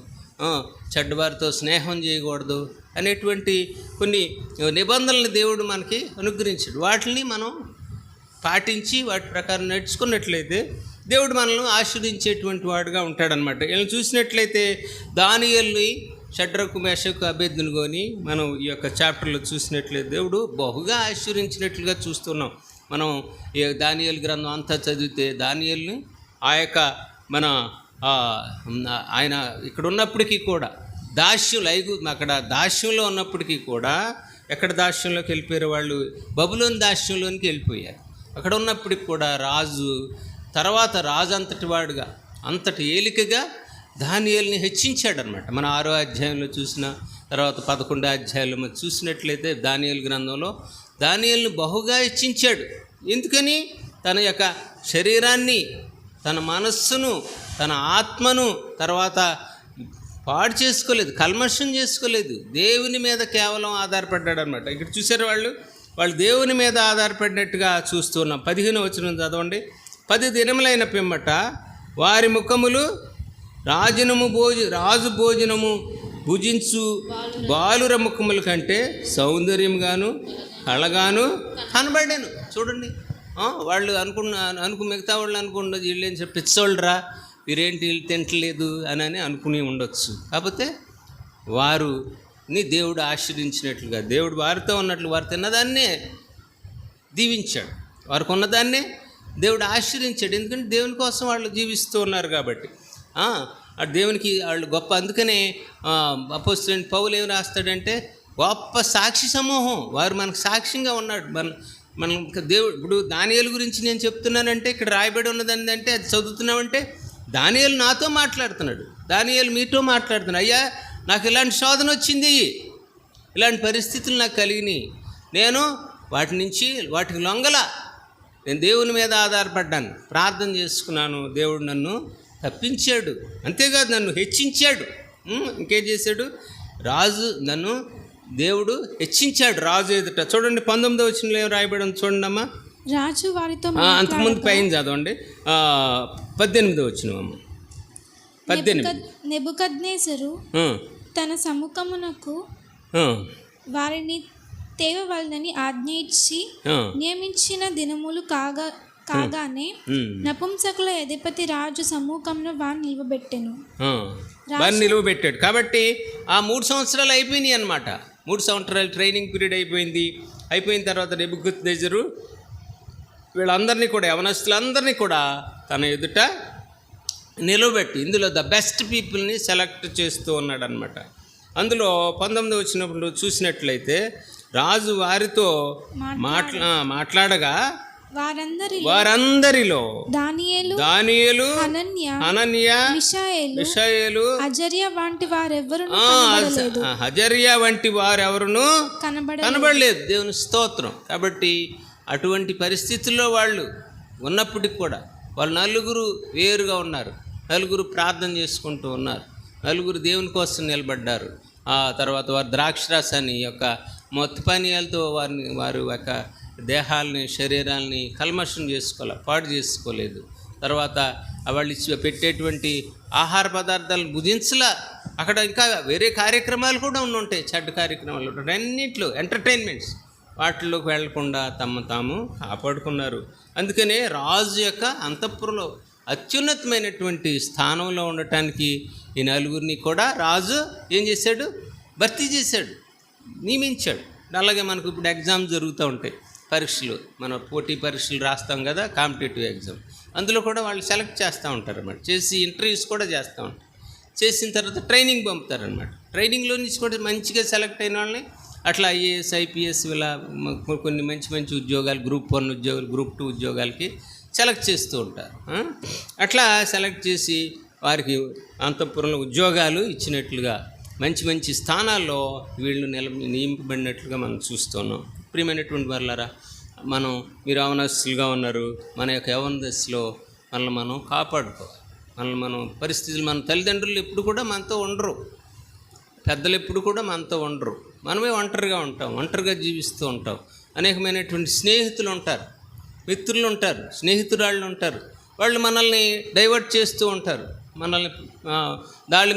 చెడ్డవారితో స్నేహం చేయకూడదు అనేటువంటి కొన్ని నిబంధనలు దేవుడు మనకి అనుగ్రహించాడు. వాటిని మనం పాటించి వాటి ప్రకారం నడుచుకున్నట్లయితే దేవుడు మనల్ని ఆశీర్వదించేటువంటి వాడుగా ఉంటాడనమాట. వీళ్ళని చూసినట్లయితే దానియేలుని షడ్రకు మేషకు అబేద్నెగోని మనం ఈ యొక్క చాప్టర్లో చూసినట్లయితే దేవుడు బహుగా ఆశీర్వించినట్లుగా చూస్తున్నాం. మనం ఈ దానియేలు గ్రంథం అంతా చదివితే దానియేలుని ఆ యొక్క మన ఆయన ఇక్కడ ఉన్నప్పటికీ కూడా అక్కడ దాస్యంలో ఉన్నప్పటికీ కూడా ఎక్కడ దాస్యంలోకి వెళ్ళిపోయారు వాళ్ళు? బబులోను దాస్యంలోనికి వెళ్ళిపోయారు. అక్కడ ఉన్నప్పటికి కూడా రాజు అంతటి వాడుగా అంతటి ఏలికగా దానియేలుని హెచ్చించాడనమాట. మన 6వ అధ్యాయంలో చూసిన తర్వాత 11వ అధ్యాయంలో మనం చూసినట్లయితే దానియేలు గ్రంథంలో దానియేలుని బహుగా హెచ్చించాడు. ఎందుకని? తన యొక్క శరీరాన్ని, తన మనస్సును, తన ఆత్మను తర్వాత పాడు చేసుకోలేదు, కల్మషం చేసుకోలేదు, దేవుని మీద కేవలం ఆధారపడ్డాడు అనమాట. ఇక్కడ చూసారు వాళ్ళు దేవుని మీద ఆధారపడినట్టుగా చూస్తున్నాం. 15వ వచనం చదవండి. 10 దినములైన పిమ్మట వారి ముఖములు రాజు భోజనము భుజించు బాలుర ముఖముల కంటే సౌందర్యంగాను కళగాను కనబడాను. చూడండి, వాళ్ళు మిగతా వాళ్ళు అనుకున్నది వీళ్ళు ఏం చెప్పి పిచ్చోళ్ళరా, వీరేంటి వీళ్ళు తింటలేదు అని అనుకుని ఉండొచ్చు. కాకపోతే వారుని దేవుడు ఆశ్రయించినట్లుగా దేవుడు వారితో ఉన్నట్లు వారు తిన్నదాన్నే దీవించాడు, వారికి ఉన్నదాన్నే దేవుడు ఆశ్రయించాడు. ఎందుకంటే దేవుని కోసం వాళ్ళు జీవిస్తూ ఉన్నారు కాబట్టి దేవునికి వాళ్ళు గొప్ప. అందుకనే అపోస్తలుడైన పౌలు ఏం రాస్తాడంటే గొప్ప సాక్షి సమూహం, వారు మనకు సాక్ష్యంగా ఉన్నాడు. మనం దేవుడు ఇప్పుడు దానియేలు గురించి నేను చెప్తున్నానంటే ఇక్కడ రాయబడి ఉన్నది అంటే అది చదువుతున్నామంటే దానియేలు నాతో మాట్లాడుతున్నాడు, దానియేలు మీతో మాట్లాడుతున్నాడు. అయ్యా నాకు ఇలాంటి శోధన వచ్చింది, ఇలాంటి పరిస్థితులు నాకు కలిగినాయి, నేను వాటికి లొంగల, నేను దేవుని మీద ఆధారపడ్డాను, ప్రార్థన చేసుకున్నాను, దేవుడు నన్ను తప్పించాడు. అంతేకాదు నన్ను హెచ్చించాడు. ఇంకేం చేశాడు? నన్ను దేవుడు హెచ్చించాడు రాజు ఎదుట. చూడండి 19వ వచనంలో ఏం రాయబడి ఉంది చూడండి అమ్మా. రాజు వారితో అంతకుముందు పైన చదవండి 18వ వచనం. 18. నెబుకద్నెజరు తన సముఖమునకు వారిని తేవవలనని ఆజ్ఞ ఇచ్చి నియమించిన దినములు కాగానే నపుంసకుల అధిపతి రాజు సముఖంలో వారిని నిలవబెట్టాడు. కాబట్టి ఆ 3 సంవత్సరాలు అయిపోయినాయి అన్నమాట. 3 సంవత్సరాలు ట్రైనింగ్ పీరియడ్ అయిపోయిన తర్వాత నెబుకద్నెజరు వీళ్ళందరినీ కూడా, యవనస్తులందరినీ కూడా తన ఎదుట నిలవబెట్టి ఇందులో ద బెస్ట్ పీపుల్ని సెలెక్ట్ చేస్తూ ఉన్నాడు అనమాట. అందులో 19 వచ్చినప్పుడు చూసినట్లయితే రాజు వారితో మాట్లాడగా వారందరిలో దానియేలు హనన్య మిషాయేలు అజర్యా వంటి వారెవరును కనబడలేదు. దేవుని స్తోత్రం. కాబట్టి అటువంటి పరిస్థితుల్లో వాళ్ళు ఉన్నప్పటికి కూడా వాళ్ళు నలుగురు వేరుగా ఉన్నారు, నలుగురు ప్రార్థన చేసుకుంటూ ఉన్నారు, నలుగురు దేవుని కోసం నిలబడ్డారు. ఆ తర్వాత వారు ద్రాక్షరసాన్ని యొక్క మత్తు పానీయాలతో వారి యొక్క దేహాలని, శరీరాలని కల్మషం పాడు చేసుకోలేదు. తర్వాత వాళ్ళు పెట్టేటువంటి ఆహార పదార్థాలను భుజించలా. అక్కడ ఇంకా వేరే కార్యక్రమాలు కూడా ఉంటాయి, చెడ్డ కార్యక్రమాలు ఉంటాయి, అన్నింటిలో ఎంటర్టైన్మెంట్స్, వాటిలోకి వెళ్లకుండా తాము కాపాడుకున్నారు. అందుకనే రాజు యొక్క అంతఃపురంలో అత్యున్నతమైనటువంటి స్థానంలో ఉండటానికి ఈ నలుగురిని కూడా రాజు ఏం చేశాడు? భర్తీ చేశాడు, నియమించాడు. అలాగే మనకు ఇప్పుడు ఎగ్జామ్ జరుగుతూ ఉంటాయి, పరీక్షలు, మన పోటీ పరీక్షలు రాస్తాం కదా, కాంపిటేటివ్ ఎగ్జామ్. అందులో కూడా వాళ్ళు సెలెక్ట్ చేస్తూ ఉంటారు అన్నమాట, చేసి ఇంటర్వ్యూస్ కూడా చేస్తూ ఉంటారు. చేసిన తర్వాత ట్రైనింగ్ పంపుతారనమాట. ట్రైనింగ్లో నుంచి కూడా మంచిగా సెలెక్ట్ అయిన వాళ్ళని అట్లా ఐఏఎస్, ఐపీఎస్ ఇలా కొన్ని మంచి ఉద్యోగాలు, గ్రూప్ 1 ఉద్యోగాలు, గ్రూప్ 2 ఉద్యోగాలకి సెలెక్ట్ చేస్తూ ఉంటారు. అట్లా సెలెక్ట్ చేసి వారికి అంతఃపురంలో ఉద్యోగాలు ఇచ్చినట్లుగా మంచి స్థానాల్లో వీళ్ళు నియమింపబడినట్లుగా మనం చూస్తున్నాం. ప్రియమైనటువంటి వారులారా, మీరు యవనస్తులుగా ఉన్నారు, మన యొక్క యవన దశలో మనల్ని మనం కాపాడుకోవాలి. మనం పరిస్థితులు, మన తల్లిదండ్రులు ఎప్పుడు కూడా మనతో ఉండరు, పెద్దలు ఎప్పుడు కూడా మనతో ఉండరు, మనమే ఒంటరిగా ఉంటాం, ఒంటరిగా జీవిస్తూ ఉంటాం. అనేకమైనటువంటి స్నేహితులు ఉంటారు, మిత్రులు ఉంటారు, స్నేహితురాళ్ళు ఉంటారు, వాళ్ళు మనల్ని డైవర్ట్ చేస్తూ ఉంటారు, మనల్ని దాడి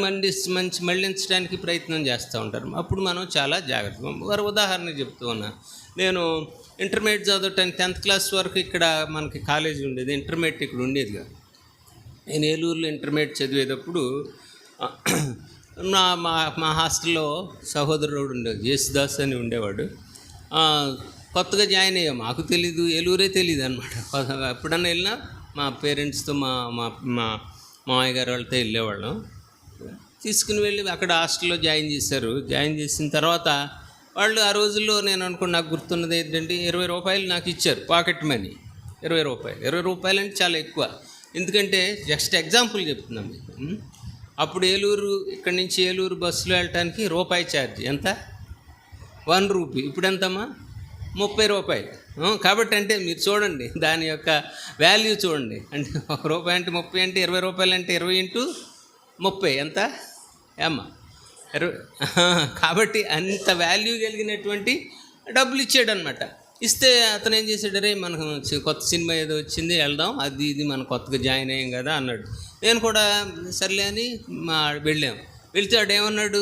మళ్ళించడానికి ప్రయత్నం చేస్తూ ఉంటారు. అప్పుడు మనం చాలా జాగ్రత్త. వారు ఉదాహరణ చెప్తూ ఉన్నా, నేను ఇంటర్మీడియట్ చదవటానికి 10th క్లాస్ వరకు ఇక్కడ మనకి కాలేజీ ఉండేది, ఇంటర్మీడియట్ ఇక్కడ ఉండేది కాదు. నేను ఏలూరులో ఇంటర్మీడియట్ చదివేటప్పుడు మా మా హాస్టల్లో సహోదరుడు ఉండేవాడు, జేసుదాస్ అని ఉండేవాడు. కొత్తగా జాయిన్ అయ్యాం, మాకు తెలీదు, ఏలూరే తెలియదు అనమాట. ఎప్పుడన్నా వెళ్ళినా మా పేరెంట్స్తో మా మా మా మామయ్య గారు వాళ్ళతో వెళ్ళేవాళ్ళం. తీసుకుని వెళ్ళి అక్కడ హాస్టల్లో జాయిన్ చేశారు. జాయిన్ చేసిన తర్వాత వాళ్ళు ఆ రోజుల్లో నేను అనుకున్న, నాకు గుర్తున్నది ఏంటంటే 20 రూపాయలు నాకు ఇచ్చారు పాకెట్ మనీ. 20 రూపాయలు, 20 రూపాయలు అంటే చాలా ఎక్కువ. ఎందుకంటే జస్ట్ ఎగ్జాంపుల్ చెప్తున్నాం మీకు. అప్పుడు ఏలూరు, ఇక్కడి నుంచి ఏలూరు బస్సులో వెళ్ళటానికి రూపాయి ఛార్జ్. ఎంత? 1 రూపీ. ఇప్పుడు ఎంతమ్మా? 30 రూపాయలు. కాబట్టి అంటే మీరు చూడండి దాని యొక్క వాల్యూ చూడండి. అంటే 1 రూపాయి అంటే 30 అంటే 20 రూపాయలు అంటే 20 ఇంటూ 30 ఎంత అమ్మా? 20. కాబట్టి అంత వాల్యూ కలిగినటువంటి డబ్బులు ఇచ్చాడు అనమాట. ఇస్తే అతను ఏం చేశాడు, రే మనకు కొత్త సినిమా ఏదో వచ్చింది, వెళ్దాం, అది ఇది మనం కొత్తగా జాయిన్ అయ్యాం కదా అన్నాడు. నేను కూడా సర్లే అని వెళ్ళాము. వెళ్తే వాడు ఏమన్నాడు,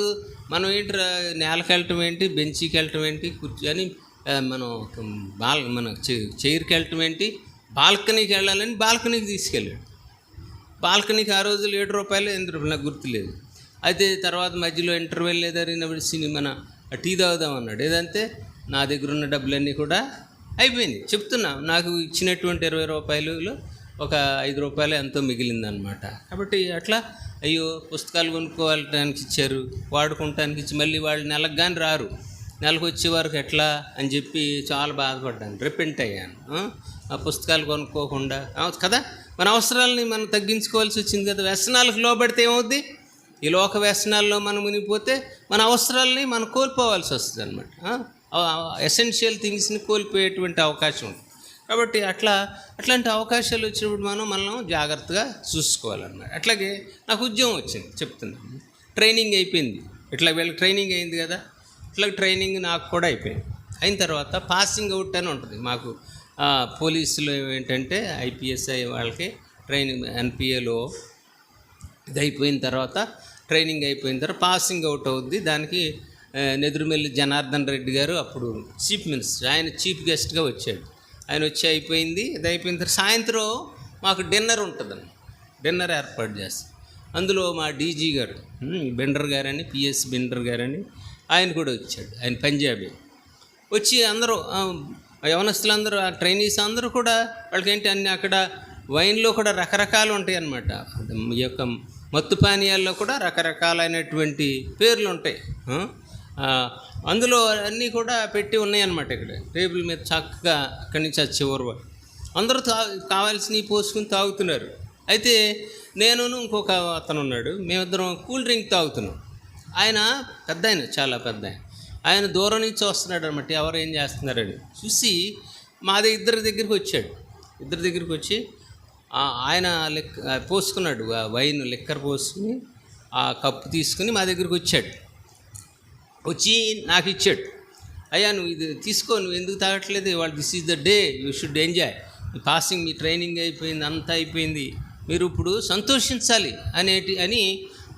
మనం ఏంటి నేలకి వెళ్ళటం ఏంటి, బెంచీకి వెళ్ళటం ఏంటి, కూర్చొని మనం మన చైర్కి వెళ్ళటం ఏంటి, బాల్కనీకి వెళ్ళాలని బాల్కనీకి తీసుకెళ్ళాడు. బాల్కనీకి ఆ రోజులు 7 రూపాయలు 8 రూపాయలు నాకు గుర్తులేదు. అయితే తర్వాత మధ్యలో ఇంటర్వెల్ ఏదైనా మన టీ తాగుదాం అన్నాడు. ఏదంటే నా దగ్గర ఉన్న డబ్బులన్నీ కూడా అయిపోయింది. చెప్తున్నా, నాకు ఇచ్చినటువంటి 20 రూపాయలు ఒక 5 రూపాయలు ఎంతో మిగిలిందనమాట. కాబట్టి అట్లా అయ్యో పుస్తకాలు కొనుక్కోవటానికి ఇచ్చారు, వాడుకోవటానికి ఇచ్చి మళ్ళీ వాళ్ళు నెలకు కానీ రారు, నెలకు వచ్చే వరకు ఎట్లా అని చెప్పి చాలా బాధపడ్డాను, రిపెంట్ అయ్యాను. ఆ పుస్తకాలు కొనుక్కోకుండా కదా, మన అవసరాలని మనం తగ్గించుకోవాల్సి వచ్చింది కదా. వ్యసనాలకు లోబడితే ఏమవుద్ది, ఈ లోక వ్యసనాల్లో మనం మునిగిపోతే మన అవసరాలని మనం కోల్పోవాల్సి వస్తుంది అనమాట. ఎసెన్షియల్ థింగ్స్ని కోల్పోయేటువంటి అవకాశం ఉంది. కాబట్టి అట్లాంటి అవకాశాలు వచ్చినప్పుడు మనం జాగ్రత్తగా చూసుకోవాలన్నమాట. అట్లాగే నాకు ఉద్యోగం వచ్చింది, చెప్తున్నాను. ట్రైనింగ్ అయిపోయింది, ఇట్లా వీళ్ళకి ట్రైనింగ్ అయింది కదా, ఇట్లా ట్రైనింగ్ నాకు కూడా అయిపోయింది. అయిన తర్వాత పాసింగ్ అవుట్ అని ఉంటుంది మాకు. పోలీసులు ఏంటంటే ఐపీఎస్ఐ వాళ్ళకి ట్రైనింగ్, ఎన్పిఏలో ఇది అయిపోయిన తర్వాత ట్రైనింగ్ అయిపోయిన తర్వాత పాసింగ్ అవుట్ అవుద్ది. దానికి నెదురుమెల్లి జనార్దన్ రెడ్డి గారు అప్పుడు చీఫ్ మినిస్టర్, ఆయన చీఫ్ గెస్ట్గా వచ్చాడు. ఆయన వచ్చి అయిపోయింది. ఇది అయిపోయిన తర్వాత సాయంత్రం మాకు డిన్నర్ ఉంటుందండి, డిన్నర్ ఏర్పాటు చేస్తాం. అందులో మా డీజీ గారు బెండర్ గారని, పిఎస్ బెండర్ గారని, ఆయన కూడా వచ్చాడు. ఆయన పంజాబీ. వచ్చి అందరూ యవనస్తులందరూ, ఆ ట్రైనీస్ అందరూ కూడా వాళ్ళకి ఏంటి అన్నీ అక్కడ వైన్లో కూడా రకరకాలు ఉంటాయి అన్నమాట. ఈ యొక్క మత్తు పానీయాల్లో కూడా రకరకాలైనటువంటి పేర్లు ఉంటాయి. అందులో అన్నీ కూడా పెట్టి ఉన్నాయన్నమాట. ఇక్కడ టేబుల్ మీద చక్కగా అక్కడి నుంచి ఆ చివరి అందరూ కావాల్సినవి పోసుకుని తాగుతున్నారు. అయితే నేను ఇంకొక అతను ఉన్నాడు, మేమిద్దరం కూల్ డ్రింక్ తాగుతున్నాం. ఆయన పెద్ద ఆయన, చాలా పెద్ద ఆయన దూరం నుంచి వస్తున్నాడు అనమాట. ఎవరు ఏం చేస్తున్నారని చూసి మా ఇద్దరి దగ్గరికి వచ్చాడు. ఇద్దరి దగ్గరికి వచ్చి ఆయన పోసుకున్నాడు, ఆ వైన్ లిక్కర్ పోసుకుని ఆ కప్పు తీసుకుని మా దగ్గరికి వచ్చాడు. వచ్చి నాకు ఇచ్చాడు. అయ్యా నువ్వు ఇది తీసుకో, నువ్వు ఎందుకు తాగట్లేదు, ఇవాళ this is the day, you should enjoy, me passing, me training అయిపోయింది, అంతా అయిపోయింది, మీరు ఇప్పుడు సంతోషించాలి అని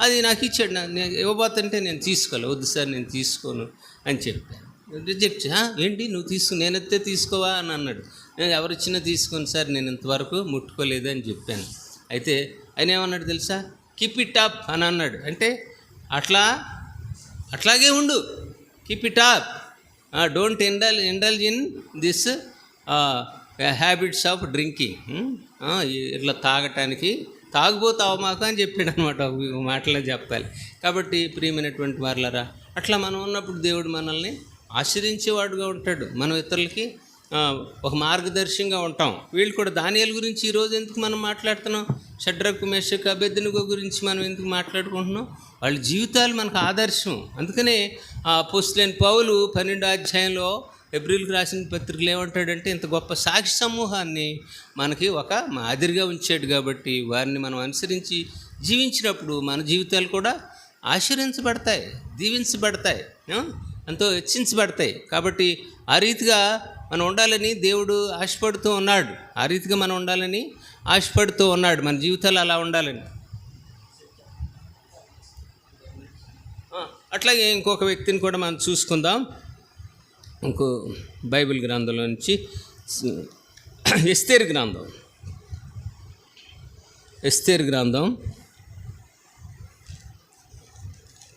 అది నాకు ఇచ్చాడు. నేను ఇవ్వబోతుంటే నేను తీసుకోవాలి, వద్దు సార్ నేను తీసుకోను అని చెప్పాను. రిజెక్ట్. ఏంటి నువ్వు నేనైతే తీసుకోవా అని అన్నాడు. నేను ఎవరిచ్చినా తీసుకోను సార్, నేను ఇంతవరకు ముట్టుకోలేదు అని చెప్పాను. అయితే ఆయన ఏమన్నాడు తెలుసా, కీప్ ఇట్ అప్ అని అన్నాడు. అంటే అట్లాగే ఉండు, keep it up, don't indulge in this habits of drinking. ఇట్లా తాగటానికి తాగుబోతావు మాకు అని చెప్పాడు అనమాట. మాటలో చెప్పాలి. కాబట్టి ప్రియమైనటువంటి వారులారా, అట్లా మనం ఉన్నప్పుడు దేవుడు మనల్ని ఆశ్రయించేవాడుగా ఉంటాడు. మనం ఇతరులకి ఒక మార్గదర్శంగా ఉంటాం. వీళ్ళు కూడా దానియేలు గురించి ఈరోజు ఎందుకు మనం మాట్లాడుతున్నాం, షడ్రకు మెషకు అబేద్నెగో గురించి మనం ఎందుకు మాట్లాడుకుంటున్నాం, వాళ్ళ జీవితాలు మనకు ఆదర్శం. అందుకనే అపోస్తలుడైన పౌలు 12వ అధ్యాయంలో ఎబ్రిల్కి రాసిన పత్రికలు ఏమంటాడంటే, ఇంత గొప్ప సాక్షి సమూహాన్ని మనకి ఒక మాదిరిగా ఉంచాడు. కాబట్టి వారిని మనం అనుసరించి జీవించినప్పుడు మన జీవితాలు కూడా ఆశీర్వించబడతాయి, దీవించబడతాయి, ఎంతో హెచ్చించబడతాయి. కాబట్టి ఆ రీతిగా మనం ఉండాలని దేవుడు ఆశపడుతూ ఉన్నాడు. ఆ రీతిగా మనం ఉండాలని ఆశపడుతూ ఉన్నాడు. మన జీవితాలు అలా ఉండాలని. అట్లాగే ఇంకొక వ్యక్తిని కూడా మనం చూసుకుందాం. ఇంకో బైబిల్ గ్రంథంలో నుంచి ఎస్తేరు గ్రంథం 8వ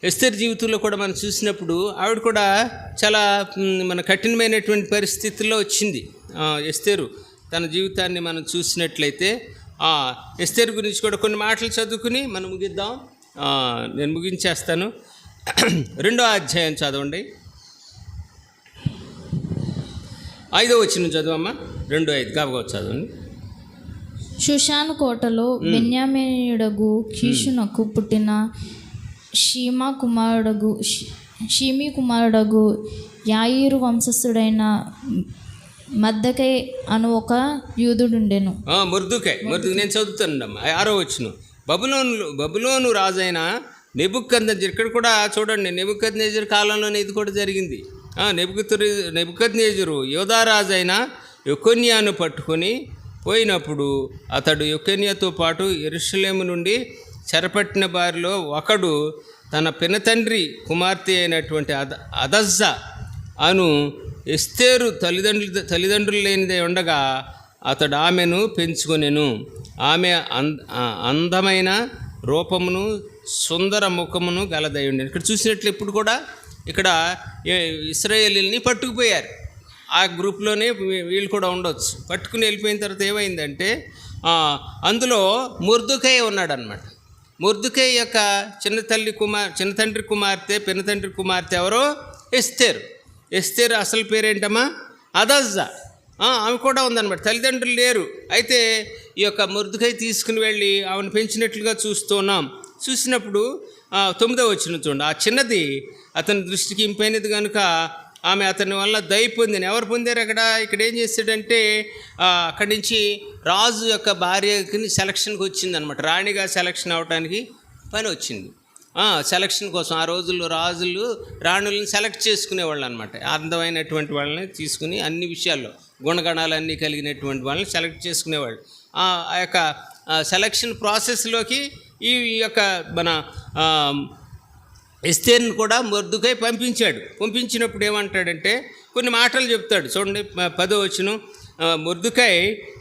ఎస్తేరు జీవితంలో కూడా మనం చూసినప్పుడు ఆవిడ కూడా చాలా మన కఠినమైనటువంటి పరిస్థితుల్లో వచ్చింది. ఎస్తేరు తన జీవితాన్ని మనం చూసినట్లయితే ఎస్తేరు గురించి కూడా కొన్ని మాటలు చదువుకుని మనం ముగిద్దాం. నేను ముగించేస్తాను. 2వ అధ్యాయం చదవండి. 5వ వచనం చదవమ్మా. 2:5 కాబట్టి చదవండి. షుషాను కోటలో బెన్యామీనుడగు కీషునకు పుట్టిన షీమీ కుమారుడగు యాయీరు వంశస్థుడైన మర్దెకై అను ఒక యూదుడుండెను. మొర్దుకై నేను చదువుతానండమ్మా. 6వ వచనం. బబులోను రాజైన నెబుకద్నెజరు, ఇక్కడ కూడా చూడండి నెబుకద్నెజరు కాలంలోనే ఇది కూడా జరిగింది. నెబుకద్నెజరు యోధారాజైన యొకొన్యాను పట్టుకొని పోయినప్పుడు అతడు యొకొన్యాతో పాటు యెరూషలేము నుండి చెరపట్టిన వారిలో ఒకడు తన పినతండ్రి కుమార్తె అయినటువంటి అదజ్జా అను ఎస్తేరు తల్లిదండ్రులు లేనిదే ఉండగా అతడు ఆమెను పెంచుకొనెను. ఆమె అందమైన రూపమును సుందర ముఖమును గలదయ్యుండెను. ఇక్కడ చూసినట్లు ఇప్పుడు కూడా ఇక్కడ ఇశ్రాయేలీల్ని పట్టుకుపోయారు. ఆ గ్రూప్లోనే వీళ్ళు కూడా ఉండొచ్చు. పట్టుకుని వెళ్ళిపోయిన తర్వాత ఏమైందంటే అందులో మొర్దుకై ఉన్నాడనమాట. మొర్దుకై యొక్క చిన్నతండ్రి కుమార్తె పినతండ్రి కుమార్తె ఎవరో ఎస్తేరు అసలు పేరేంటమ్మా? అదజ్జా. ఆమె కూడా ఉందన్నమాట. తల్లిదండ్రులు లేరు. అయితే ఈ యొక్క మొర్దుకై తీసుకుని వెళ్ళి ఆమెను పెంచినట్లుగా చూస్తున్నాం. చూసినప్పుడు 9వ వచనం చూడండి. ఆ చిన్నది అతని దృష్టికి ఇంపైనది కనుక ఆమె అతని వల్ల దయ పొందిన. ఎవరు పొందారు? ఇక్కడ ఏం చేశాడంటే అక్కడి నుంచి రాజు యొక్క భార్యకి సెలక్షన్కి వచ్చిందనమాట. రాణిగా సెలక్షన్ అవడానికి పని వచ్చింది. సెలక్షన్ కోసం ఆ రోజుల్లో రాజులు రాణులను సెలెక్ట్ చేసుకునేవాళ్ళు అనమాట. అందమైనటువంటి వాళ్ళని తీసుకుని అన్ని విషయాల్లో గుణగణాలన్నీ కలిగినటువంటి వాళ్ళని సెలెక్ట్ చేసుకునేవాళ్ళు. ఆ యొక్క సెలక్షన్ ప్రాసెస్లోకి ఈ యొక్క మన ఎస్తేరుని కూడా మొర్దుకై పంపించినప్పుడు ఏమంటాడంటే కొన్ని మాటలు చెప్తాడు. చూడండి 10వ వచనం. మొర్దుకై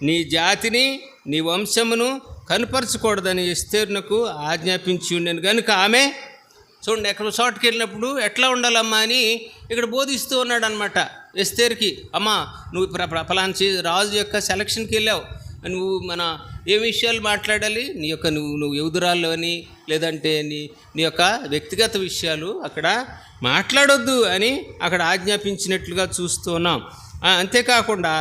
నీ జాతిని నీ వంశమును కనుపరచకూడదని ఎస్తేరునకు ఆజ్ఞాపించి ఉండేను కనుక ఆమె చూడండి ఎక్కడ చోటుకి వెళ్ళినప్పుడు ఎట్లా ఉండాలమ్మా అని ఇక్కడ బోధిస్తూ ఉన్నాడు అనమాట ఎస్తేరుకి. అమ్మా నువ్వు పలానా రాజు యొక్క సెలక్షన్కి వెళ్ళావు, నువ్వు ఏ విషయాలు మాట్లాడాలి, నువ్వు యూదురాలు అని లేదంటే నీ యొక్క వ్యక్తిగత విషయాలు అక్కడ మాట్లాడొద్దు అని అక్కడ ఆజ్ఞాపించినట్లుగా చూస్తున్నాం. అంతేకాకుండా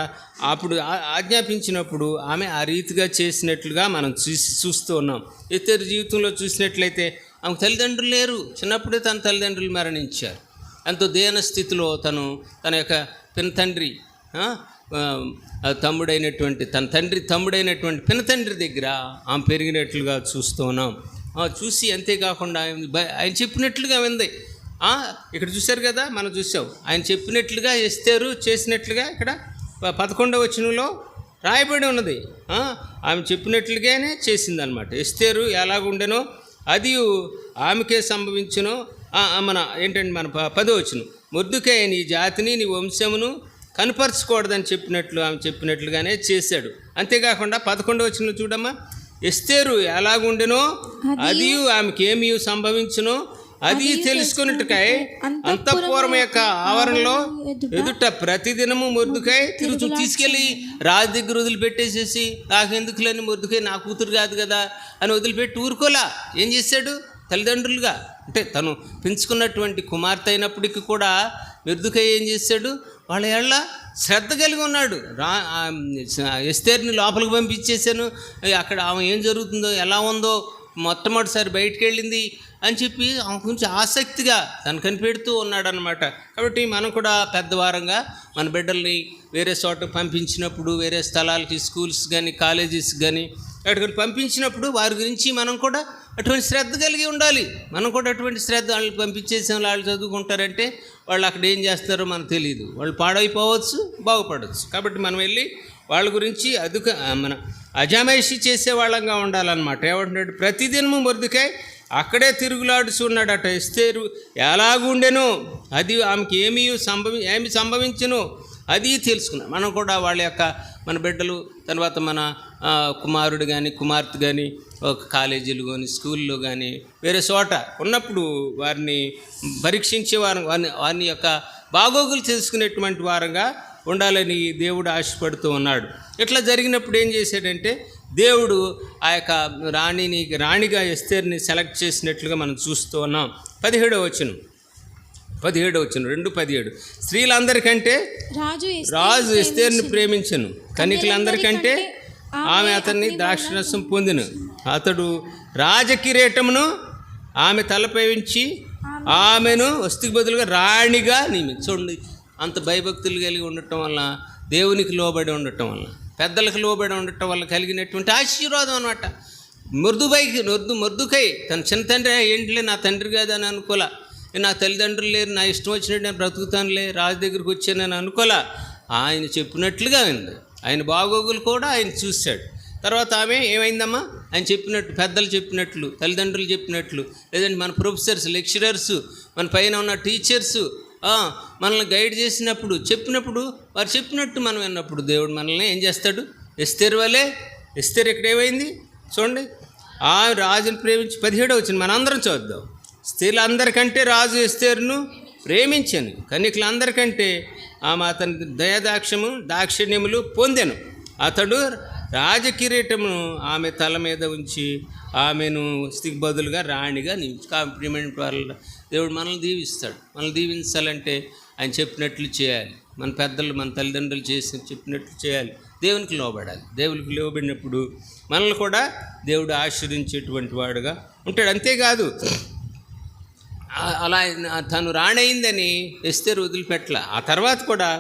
అప్పుడు ఆజ్ఞాపించినప్పుడు ఆమె ఆ రీతిగా చేసినట్లుగా మనం చూస్తూ ఉన్నాం. ఎస్తేరు జీవితంలో చూసినట్లయితే ఆమె తల్లిదండ్రులు లేరు. చిన్నప్పుడే తన తల్లిదండ్రులు మరణించారు. ఎంతో దేన స్థితిలో తన యొక్క పినతండ్రి తన తమ్ముడైనటువంటి పినతండ్రి దగ్గర ఆమె పెరిగినట్లుగా చూస్తూ ఉన్నాం. చూసి అంతేకాకుండా ఆయన చెప్పినట్లుగా ఉంది. ఇక్కడ చూశారు కదా, మనం చూసాం. ఆయన చెప్పినట్లుగా ఎస్తేరు చేసినట్లుగా ఇక్కడ 11వ వచనంలో రాయబడి ఉన్నది. ఆమె చెప్పినట్లుగానే చేసిందనమాట. ఎస్తేరు ఎలాగుండెనో అది ఆమెకే సంభవించునో ఏంటంటే మన 10వ వచనం. మొర్దుకై నీ జాతిని నీ వంశమును కనుపరచకూడదని ఆమె చెప్పినట్లుగానే చేశాడు. అంతేకాకుండా 11వ వచనం చూడమ్మా. ఎస్తేరు ఎలాగుండెనో అది ఆమెకి ఏమీ సంభవించునో అది తెలుసుకున్నట్టుకై అంతఃపురం యొక్క ఆవరణలో ఎదుట ప్రతిదినము మొర్దుకై తీసుకెళ్ళి రాజు దగ్గర వదిలిపెట్టేసేసి నాకెందుకులని మొర్దుకై నా కూతురు కాదు కదా అని వదిలిపెట్టి ఊరుకోలా. ఏం చేశాడు? తల్లిదండ్రులుగా అంటే తను పెంచుకున్నటువంటి కుమార్తె అయినప్పటికీ కూడా మొర్దుకై ఏం చేశాడు? వాళ్ళ ఏళ్ళ శ్రద్ధ కలిగి ఉన్నాడు. ఎస్తేరుని లోపలికి పంపించేశాను, అక్కడ ఆమె ఏం జరుగుతుందో ఎలా ఉందో మొట్టమొదటిసారి బయటికి వెళ్ళింది అని చెప్పి ఆమె గురించి ఆసక్తిగా తను కనిపెడుతూ ఉన్నాడనమాట. కాబట్టి మనం కూడా పెద్దవారంగా మన బిడ్డల్ని వేరే చోట పంపించినప్పుడు, వేరే స్థలాలకి, స్కూల్స్ కానీ కాలేజెస్ కానీ అటుకొని పంపించినప్పుడు వారి గురించి మనం కూడా అటువంటి శ్రద్ధ కలిగి ఉండాలి. మనం కూడా అటువంటి శ్రద్ధ వాళ్ళని పంపించేసాం, వాళ్ళు చదువుకుంటారంటే వాళ్ళు అక్కడ ఏం చేస్తారో మనకు తెలియదు. వాళ్ళు పాడైపోవచ్చు, బాగుపడవచ్చు. కాబట్టి మనం వెళ్ళి వాళ్ళ గురించి మన అజామైషి చేసేవాళ్ళంగా ఉండాలన్నమాట. ఏమంటున్నాడు? ప్రతిదినము మొర్దుకై అక్కడే తిరుగులాడుచున్నాడట. ఎస్తేరు ఎలాగుండెనో అది ఆమెకి ఏమి సంభవించునో అది తెలుసుకున్నాం. మనం కూడా వాళ్ళ యొక్క మన బిడ్డలు తర్వాత మన కుమారుడు కానీ కుమార్తె కానీ ఒక కాలేజీలు కానీ స్కూల్లో కానీ వేరే చోట ఉన్నప్పుడు వారిని పరీక్షించే వారిని యొక్క బాగోగులు తెలుసుకునేటువంటి వారంగా ఉండాలని దేవుడు ఆశపడుతూ ఉన్నాడు. ఇట్లా జరిగినప్పుడు ఏం చేశాడంటే దేవుడు ఆ యొక్క రాణిగా ఎస్తేర్ని సెలెక్ట్ చేసినట్లుగా మనం చూస్తూ ఉన్నాం. 17వ వచనం 2:17 స్త్రీలందరికంటే రాజు ఎస్తేర్ని ప్రేమించను, కన్యకలందరికంటే ఆమె అతన్ని ద్రాక్షరసం పొందెను. అతడు రాజకిరీటమును ఆమె తలపై ఉంచి ఆమెను వస్తుకు బదులుగా రాణిగా చూడండి. అంత భయభక్తులు కలిగి ఉండటం వల్ల, దేవునికి లోబడి ఉండటం వల్ల, పెద్దలకు లోబడి ఉండటం వల్ల కలిగినటువంటి ఆశీర్వాదం అనమాట. మొర్దుకై తన చిన్న తండ్రి ఏంటిలే నా తండ్రి కాదు అని అనుకోలే, నా తల్లిదండ్రులు లేరు, నా ఇష్టం వచ్చినట్టు నేను బ్రతుకుతానులే, రాజు దగ్గరికి వచ్చానని అనుకోలే. ఆయన చెప్పినట్లుగా ఉంది. ఆయన బాగోగులు కూడా ఆయన చూశాడు. తర్వాత ఆమె ఏమైందమ్మా, ఆయన చెప్పినట్టు, పెద్దలు చెప్పినట్లు, తల్లిదండ్రులు చెప్పినట్లు, లేదంటే మన ప్రొఫెసర్స్, లెక్చరర్స్, మన పైన ఉన్న టీచర్సు మనల్ని గైడ్ చేసినప్పుడు, చెప్పినప్పుడు, వారు చెప్పినట్టు మనం విన్నప్పుడు దేవుడు మనల్ని ఏం చేస్తాడు? ఎస్తేరు వలే. ఎస్తేరు ఇక్కడ ఏమైంది చూడండి, ఆ రాజుని ప్రేమించి 17వ వచనం మనందరం చూద్దాం. స్త్రీలందరికంటే రాజు ఎస్తేరును ప్రేమించను, కన్యకలందరికంటే ఆమె అతని దాక్షిణ్యములు పొందెను. అతడు రాజకిరీటమును ఆమె తల మీద ఉంచి ఆమెను స్థితికి బదులుగా రాణిగా కాంప్లిమెంట్ వాళ్ళ దేవుడు మనల్ని దీవిస్తాడు. మనల్ని దీవించాలంటే ఆయన చెప్పినట్లు చేయాలి. మన పెద్దలు, మన తల్లిదండ్రులు చెప్పినట్లు చేయాలి. దేవునికి లోబడాలి. దేవునికి లోబడినప్పుడు మనల్ని కూడా దేవుడు ఆశీర్వదించేటువంటి వాడుగా ఉంటాడు. అంతేకాదు, అలా తను రాణయిందని ఎస్తేరు వదిలిపెట్టల. ఆ తర్వాత కూడా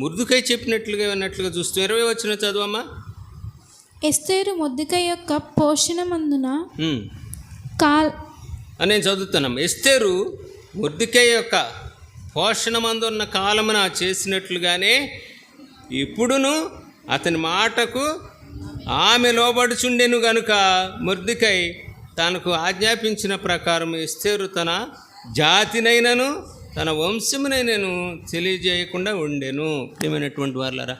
మొర్దెకై చెప్పినట్లుగా విన్నట్లుగా చూస్తూ 20వ వచనం చదువమ్మా. ఎస్తేరు మొర్దెకై యొక్క పోషణమందున నేను చదువుతున్నాం. ఎస్తేరు మొర్దెకై యొక్క పోషణమందున్న కాలమున చేసినట్లుగానే ఇప్పుడును అతని మాటకు ఆమె లోబడుచుండెను గనుక మొర్దెకై తనకు ఆజ్ఞాపించిన ప్రకారం ఎస్తేరు తన జాతినైనను తన వంశమునైనను తెలియజేయకుండా ఉండెను. ప్రియమైనటువంటి వాళ్ళరా,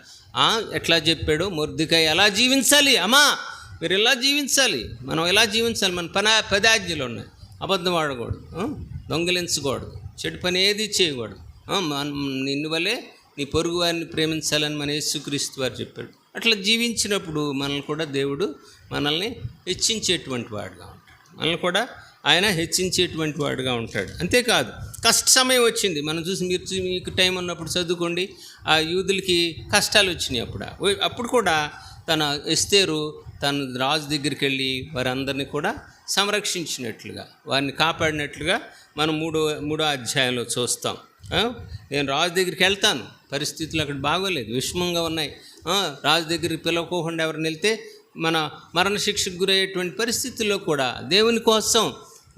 ఎట్లా చెప్పాడు? మొర్దెకై ఎలా జీవించాలి, అమ్మా మీరు ఎలా జీవించాలి, మనం ఎలా జీవించాలి, మన పదాజ్ఞలు ఉన్నాయి. అబద్ధం ఆడకూడదు, దొంగిలించకూడదు, చెడు పని ఏది చేయకూడదు, నిన్ను వల్లే నీ పొరుగు వారిని ప్రేమించాలని మన యేసుక్రీస్తు వారు చెప్పాడు. అట్లా జీవించినప్పుడు మనల్ని కూడా దేవుడు మనల్ని హెచ్చించేటువంటి వాడుగా ఉంటాడు. మనల్ని కూడా ఆయన హెచ్చించేటువంటి వాడుగా ఉంటాడు. అంతేకాదు, కష్ట సమయం వచ్చింది. మనం చూసి మీకు టైం ఉన్నప్పుడు చదువుకోండి. ఆ యూదులకి కష్టాలు వచ్చినాయి. అప్పుడు కూడా తన ఎస్తేరు తన రాజు దగ్గరికి వెళ్ళి వారందరినీ కూడా సంరక్షించినట్లుగా, వారిని కాపాడినట్లుగా మనం మూడో అధ్యాయంలో చూస్తాం. నేను రాజు దగ్గరికి వెళ్తాను, పరిస్థితులు అక్కడ బాగోలేదు, విషమంగా ఉన్నాయి, రాజు దగ్గరికి పిలవకోకుండా ఎవరిని వెళ్తే మన మరణశిక్షకు గురయ్యేటువంటి పరిస్థితుల్లో కూడా దేవుని కోసం,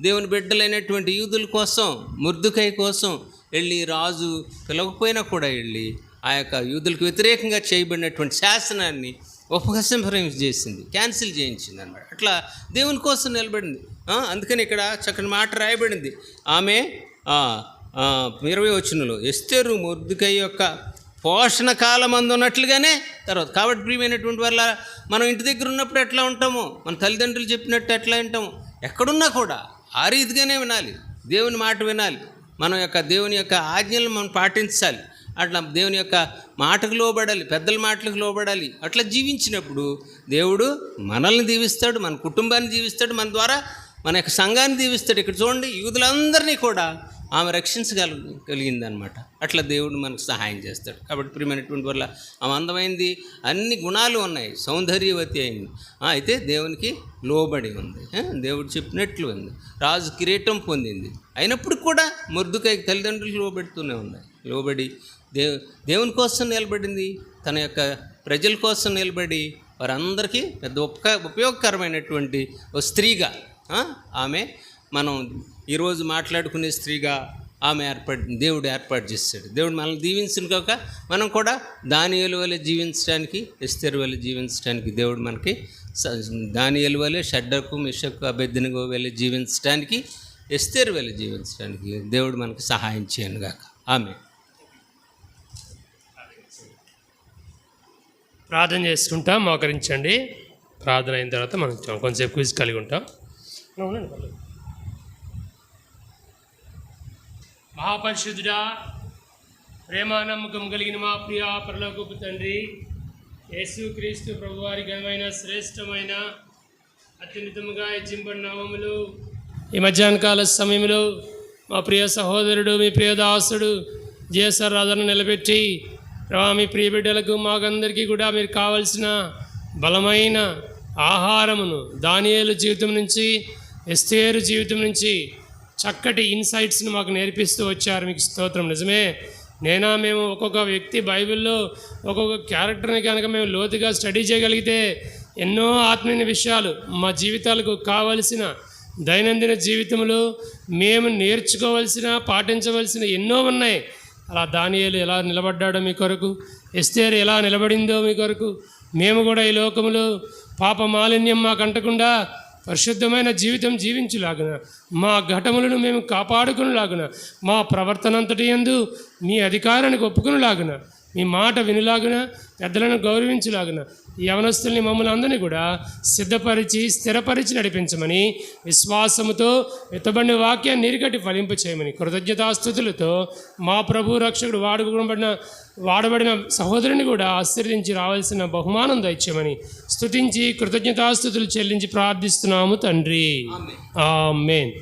దేవుని బిడ్డలైనటువంటి యూదుల కోసం, మొర్దెకై కోసం వెళ్ళి, రాజు పిలవకపోయినా కూడా వెళ్ళి ఆ యొక్క యూదులకు వ్యతిరేకంగా చేయబడినటువంటి శాసనాన్ని ఉపసంహరింప చేసింది, క్యాన్సిల్ చేయించింది అన్నమాట. అట్లా దేవుని కోసం నిలబడింది. అందుకని ఇక్కడ చక్కని మాట రాయబడింది. ఆమె 20వ వచనంలో ఎస్తేరు మొర్దెకై యొక్క పోషణ కాలం అందున్నట్లుగానే తర్వాత. కాబట్టి ప్రియమైనటువంటి వల్ల మనం ఇంటి దగ్గర ఉన్నప్పుడు ఎట్లా ఉంటామో, మన తల్లిదండ్రులు చెప్పినట్టు ఎట్లా వింటామో, ఎక్కడున్నా కూడా ఆ రీతిగానే వినాలి, దేవుని మాట వినాలి, మన యొక్క దేవుని యొక్క ఆజ్ఞలను మనం పాటించాలి. అట్లా దేవుని యొక్క మాటకు లోబడాలి, పెద్దల మాటలకు లోబడాలి. అట్లా జీవించినప్పుడు దేవుడు మనల్ని దీవిస్తాడు, మన కుటుంబాన్ని దీవిస్తాడు, మన ద్వారా మన యొక్క సంఘాన్ని దీవిస్తాడు. ఇక్కడ చూడండి, యూదులందరినీ కూడా ఆమె రక్షించగలిగిందనమాట. అట్లా దేవుడు మనకు సహాయం చేస్తాడు. కాబట్టి ప్రియమైనటువంటి వల్ల ఆమె అందమైంది, అన్ని గుణాలు ఉన్నాయి, సౌందర్యవతి అయింది, అయితే దేవునికి లోబడి ఉంది, దేవుడు చెప్పినట్లు ఉంది, రాజు కిరీటం పొందింది. అయినప్పుడు కూడా మొర్దెకై తల్లిదండ్రులకు లోబెడుతూనే ఉన్నాయి. లోబడి దేవుని కోసం నిలబడింది, తన యొక్క ప్రజల కోసం నిలబడి వారందరికీ పెద్ద ఉపయోగకరమైనటువంటి ఓ స్త్రీగా ఆమె, మనం ఈరోజు మాట్లాడుకునే స్త్రీగా ఆమె దేవుడు ఏర్పాటు చేశాడు. దేవుడు మనల్ని దీవించిన కాక మనం కూడా దానియేలు వలె జీవించడానికి, ఎస్తేరు వలె జీవించడానికి దేవుడు మనకి, దానియేలు వలె షడ్రకు మెషకు అబేద్నెగో వలె జీవించడానికి, ఎస్తేరు వలె జీవించడానికి దేవుడు మనకు సహాయం చేయను గాక. ఆమె ప్రార్థన చేసుకుంటాం, మోకరించండి. ప్రార్థన అయిన తర్వాత మనం కొంచెంసేపు క్విజ్ కలిగి ఉంటాం. మహాపరిశుద్ధుడా, ప్రేమ నమ్మకం కలిగిన మా ప్రియ పరలోకపు తండ్రి, యేసుక్రీస్తు ప్రభువారి ఘనమైన శ్రేష్టమైన అత్యున్నతముగా హెచ్చింపడిన నామములో ఈ మధ్యాహ్నకాల సమయంలో మా ప్రియ సహోదరుడు, మీ ప్రియదాసుడు జేసర్ రాజాను నిలబెట్టి మీ ప్రియ బిడ్డలకు మాకందరికీ కూడా మీరు కావలసిన బలమైన ఆహారమును దానియేలు జీవితం నుంచి, ఎస్తేరు జీవితం నుంచి చక్కటి ఇన్సైట్స్ని మాకు నేర్పిస్తూ వచ్చారు. మీకు స్తోత్రం. నిజమే, మేము ఒక్కొక్క వ్యక్తి బైబిల్లో ఒక్కొక్క క్యారెక్టర్ని కనుక మేము లోతుగా స్టడీ చేయగలిగితే ఎన్నో ఆత్మీయ విషయాలు మా జీవితాలకు కావలసిన దైనందిన జీవితంలో మేము నేర్చుకోవలసిన, పాటించవలసిన ఎన్నో ఉన్నాయి. అలా దానియేలు ఎలా నిలబడ్డాడో మీ కొరకు, ఎస్తేరు ఎలా నిలబడిందో మీ కొరకు, మేము కూడా ఈ లోకంలో పాప మాలిన్యం మాకు అంటకుండా పరిశుద్ధమైన జీవితం జీవించులాగున, మా ఘటములను మేము కాపాడుకునేలాగున, మా ప్రవర్తన అంతటి యందు మీ అధికారానికి ఒప్పుకునేలాగున, మీ మాట వినులాగున, పెద్దలను గౌరవించులాగున, యవనస్తుల్ని మమ్మల్ని అందరినీ కూడా సిద్ధపరిచి స్థిరపరిచి నడిపించమని, విశ్వాసముతో ఎత్తబడిన వాక్యాన్ని నీరుగట్టి ఫలింప చేయమని, కృతజ్ఞతాస్తుతులతో మా ప్రభు రక్షకుడు వాడబడిన సహోదరుని కూడా ఆశీర్వదించి రావాల్సిన బహుమానం దయచేయమని స్తుతించి కృతజ్ఞతాస్తుతులు చెల్లించి ప్రార్థిస్తున్నాము తండ్రి. ఆమేన్.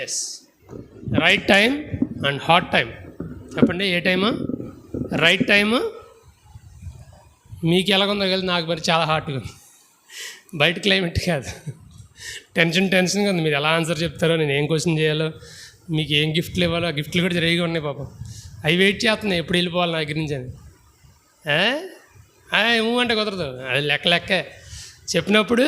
Yes, right time and hot time. చెప్పండి, ఏ టైము? Right time. మీకు ఎలాగుందో కదా, నాకు మరి చాలా హాట్గా ఉంది. బయట క్లైమేట్ కాదు, టెన్షన్గా ఉంది. మీరు ఎలా ఆన్సర్ చెప్తారో, నేను ఏం క్వశ్చన్ చేయాలో, మీకు ఏం గిఫ్ట్లు ఇవ్వాలో, ఆ గిఫ్ట్లు కూడా జరిగిగా ఉన్నాయి పాపం. అవి వెయిట్ చేస్తున్నాయి ఎప్పుడు వెళ్ళిపోవాలి నా దగ్గర నుంచి అని. ఏమంటే కుదరదు, అది లెక్కే చెప్పినప్పుడు.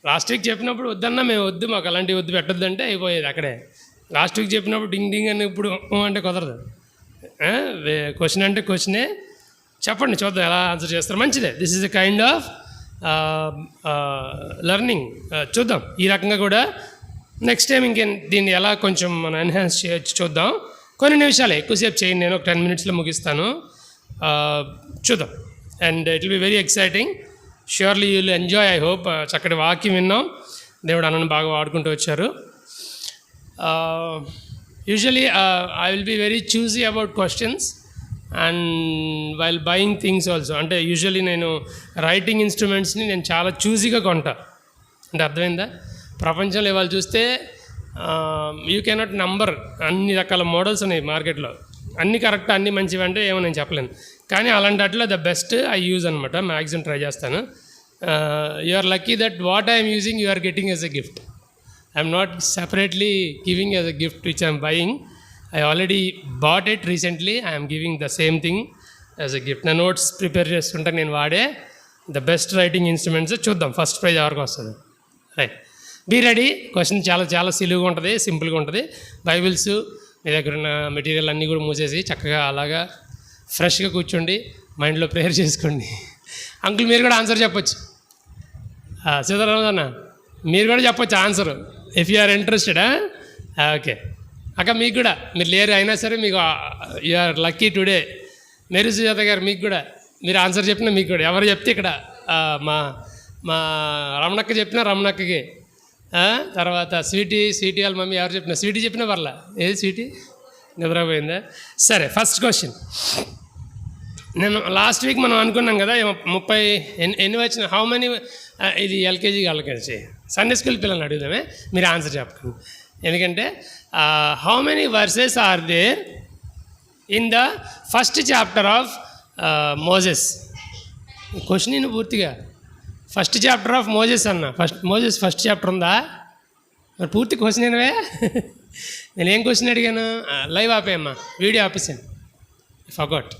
లాస్ట్ వీక్ చెప్పినప్పుడు వద్దన్నా మేము వద్దు, మాకు అలాంటివి వద్దు, పెట్టొద్దు అంటే అయిపోయేది అక్కడే. లాస్ట్ వీక్ చెప్పినప్పుడు డింగ్ అని ఇప్పుడు అంటే కుదరదు. క్వశ్చన్ అంటే క్వశ్చనే. చెప్పండి, చూద్దాం ఎలా ఆన్సర్ చేస్తారు. మంచిదే, this is a kind of learning. చూద్దాం ఈ రకంగా కూడా నెక్స్ట్ టైం ఇంకేం దీన్ని ఎలా కొంచెం మనం ఎన్హాన్స్ చేయొచ్చు చూద్దాం. కొన్ని నిమిషాలే, ఎక్కువసేపు చేయండి, నేను ఒక 10 minutesలో ముగిస్తాను. చూద్దాం. And it will be very exciting. Surely you will enjoy. I hope. చక్కటి వాక్యం విన్నాం, దేవుడు అన్నను బాగా వాడుకుంటూ వచ్చారు. Usually I will be very choosy about questions and while buying things also. అంటే యూజువలీ నేను రైటింగ్ ఇన్స్ట్రుమెంట్స్ని నేను చాలా చూజీగా కొంటా. అంటే అర్థమైందా? ప్రపంచంలో ఇవాళ చూస్తే యూ కెనాట్ నంబర్ అన్ని రకాల మోడల్స్ ఉన్నాయి మార్కెట్లో. అన్నీ కరెక్ట్, అన్నీ మంచివి అంటే ఏమో నేను చెప్పలేను. కానీ అలాంటి అట్లా ద బెస్ట్ ఐ యూజ్ అనమాట. మ్యాక్సిమం ట్రై చేస్తాను. You are lucky that what I'm using you are getting as a gift. I'm not separately giving as a gift which I'm buying. I already bought it recently. I am giving the same thing as a gift. నా notes prepare చేసుకుంటాను. నేను వాడే the best writing instruments. చూద్దాం first prize ఎవరికి వస్తుంది. Right, be ready. Question చాలా చాలా సిలువుగా ఉంటుంది, సింపుల్గా ఉంటుంది. బైబిల్స్ మీ దగ్గర ఉన్న మెటీరియల్ అన్నీ కూడా మూసేసి చక్కగా అలాగా ఫ్రెష్గా కూర్చోండి, మైండ్లో ప్రేయర్ చేసుకోండి. అంకుల్ మీరు కూడా ఆన్సర్ చెప్పొచ్చు. సీతారామన్న మీరు కూడా చెప్పొచ్చు answer if you are interested. Okay అక్క, మీకు కూడా మీరు లేరు అయినా సరే మీకు you are lucky today. Mary Sujatha గారు మీకు కూడా మీరు ఆన్సర్ చెప్పినా మీకు కూడా ఎవరు చెప్తే ఇక్కడ మా మా రమణక్క చెప్పినా రమణక్కకి, తర్వాత స్వీటీ వాళ్ళ మమ్మీ ఎవరు చెప్పినా స్వీటీ చెప్పినా పర్లా. ఏది స్వీటీ నిద్రపోయిందా? సరే, ఫస్ట్ క్వశ్చన్. నేను లాస్ట్ వీక్ మనం అనుకున్నాం కదా 30 ఎన్ని వచ్చిన హౌ మెనీ, ఇది ఎల్కేజీ వాళ్ళకి సండే స్కూల్ పిల్లల్ని అడుగుదామే, మీరు ఆన్సర్ చెప్పండి. ఎందుకంటే how many verses are there in the first chapter of Moses? Question నేను పూర్తిగా ఫస్ట్ చాప్టర్ ఆఫ్ మోజెస్ అన్న. మోజెస్ ఫస్ట్ చాప్టర్ ఉందా? మరి పూర్తి క్వశ్చన్ ఏనవే. నేనేం క్వశ్చన్ అడిగాను? లైవ్ ఆపేయమ్మా, వీడియో ఆపేసాను. ఫర్గాట్.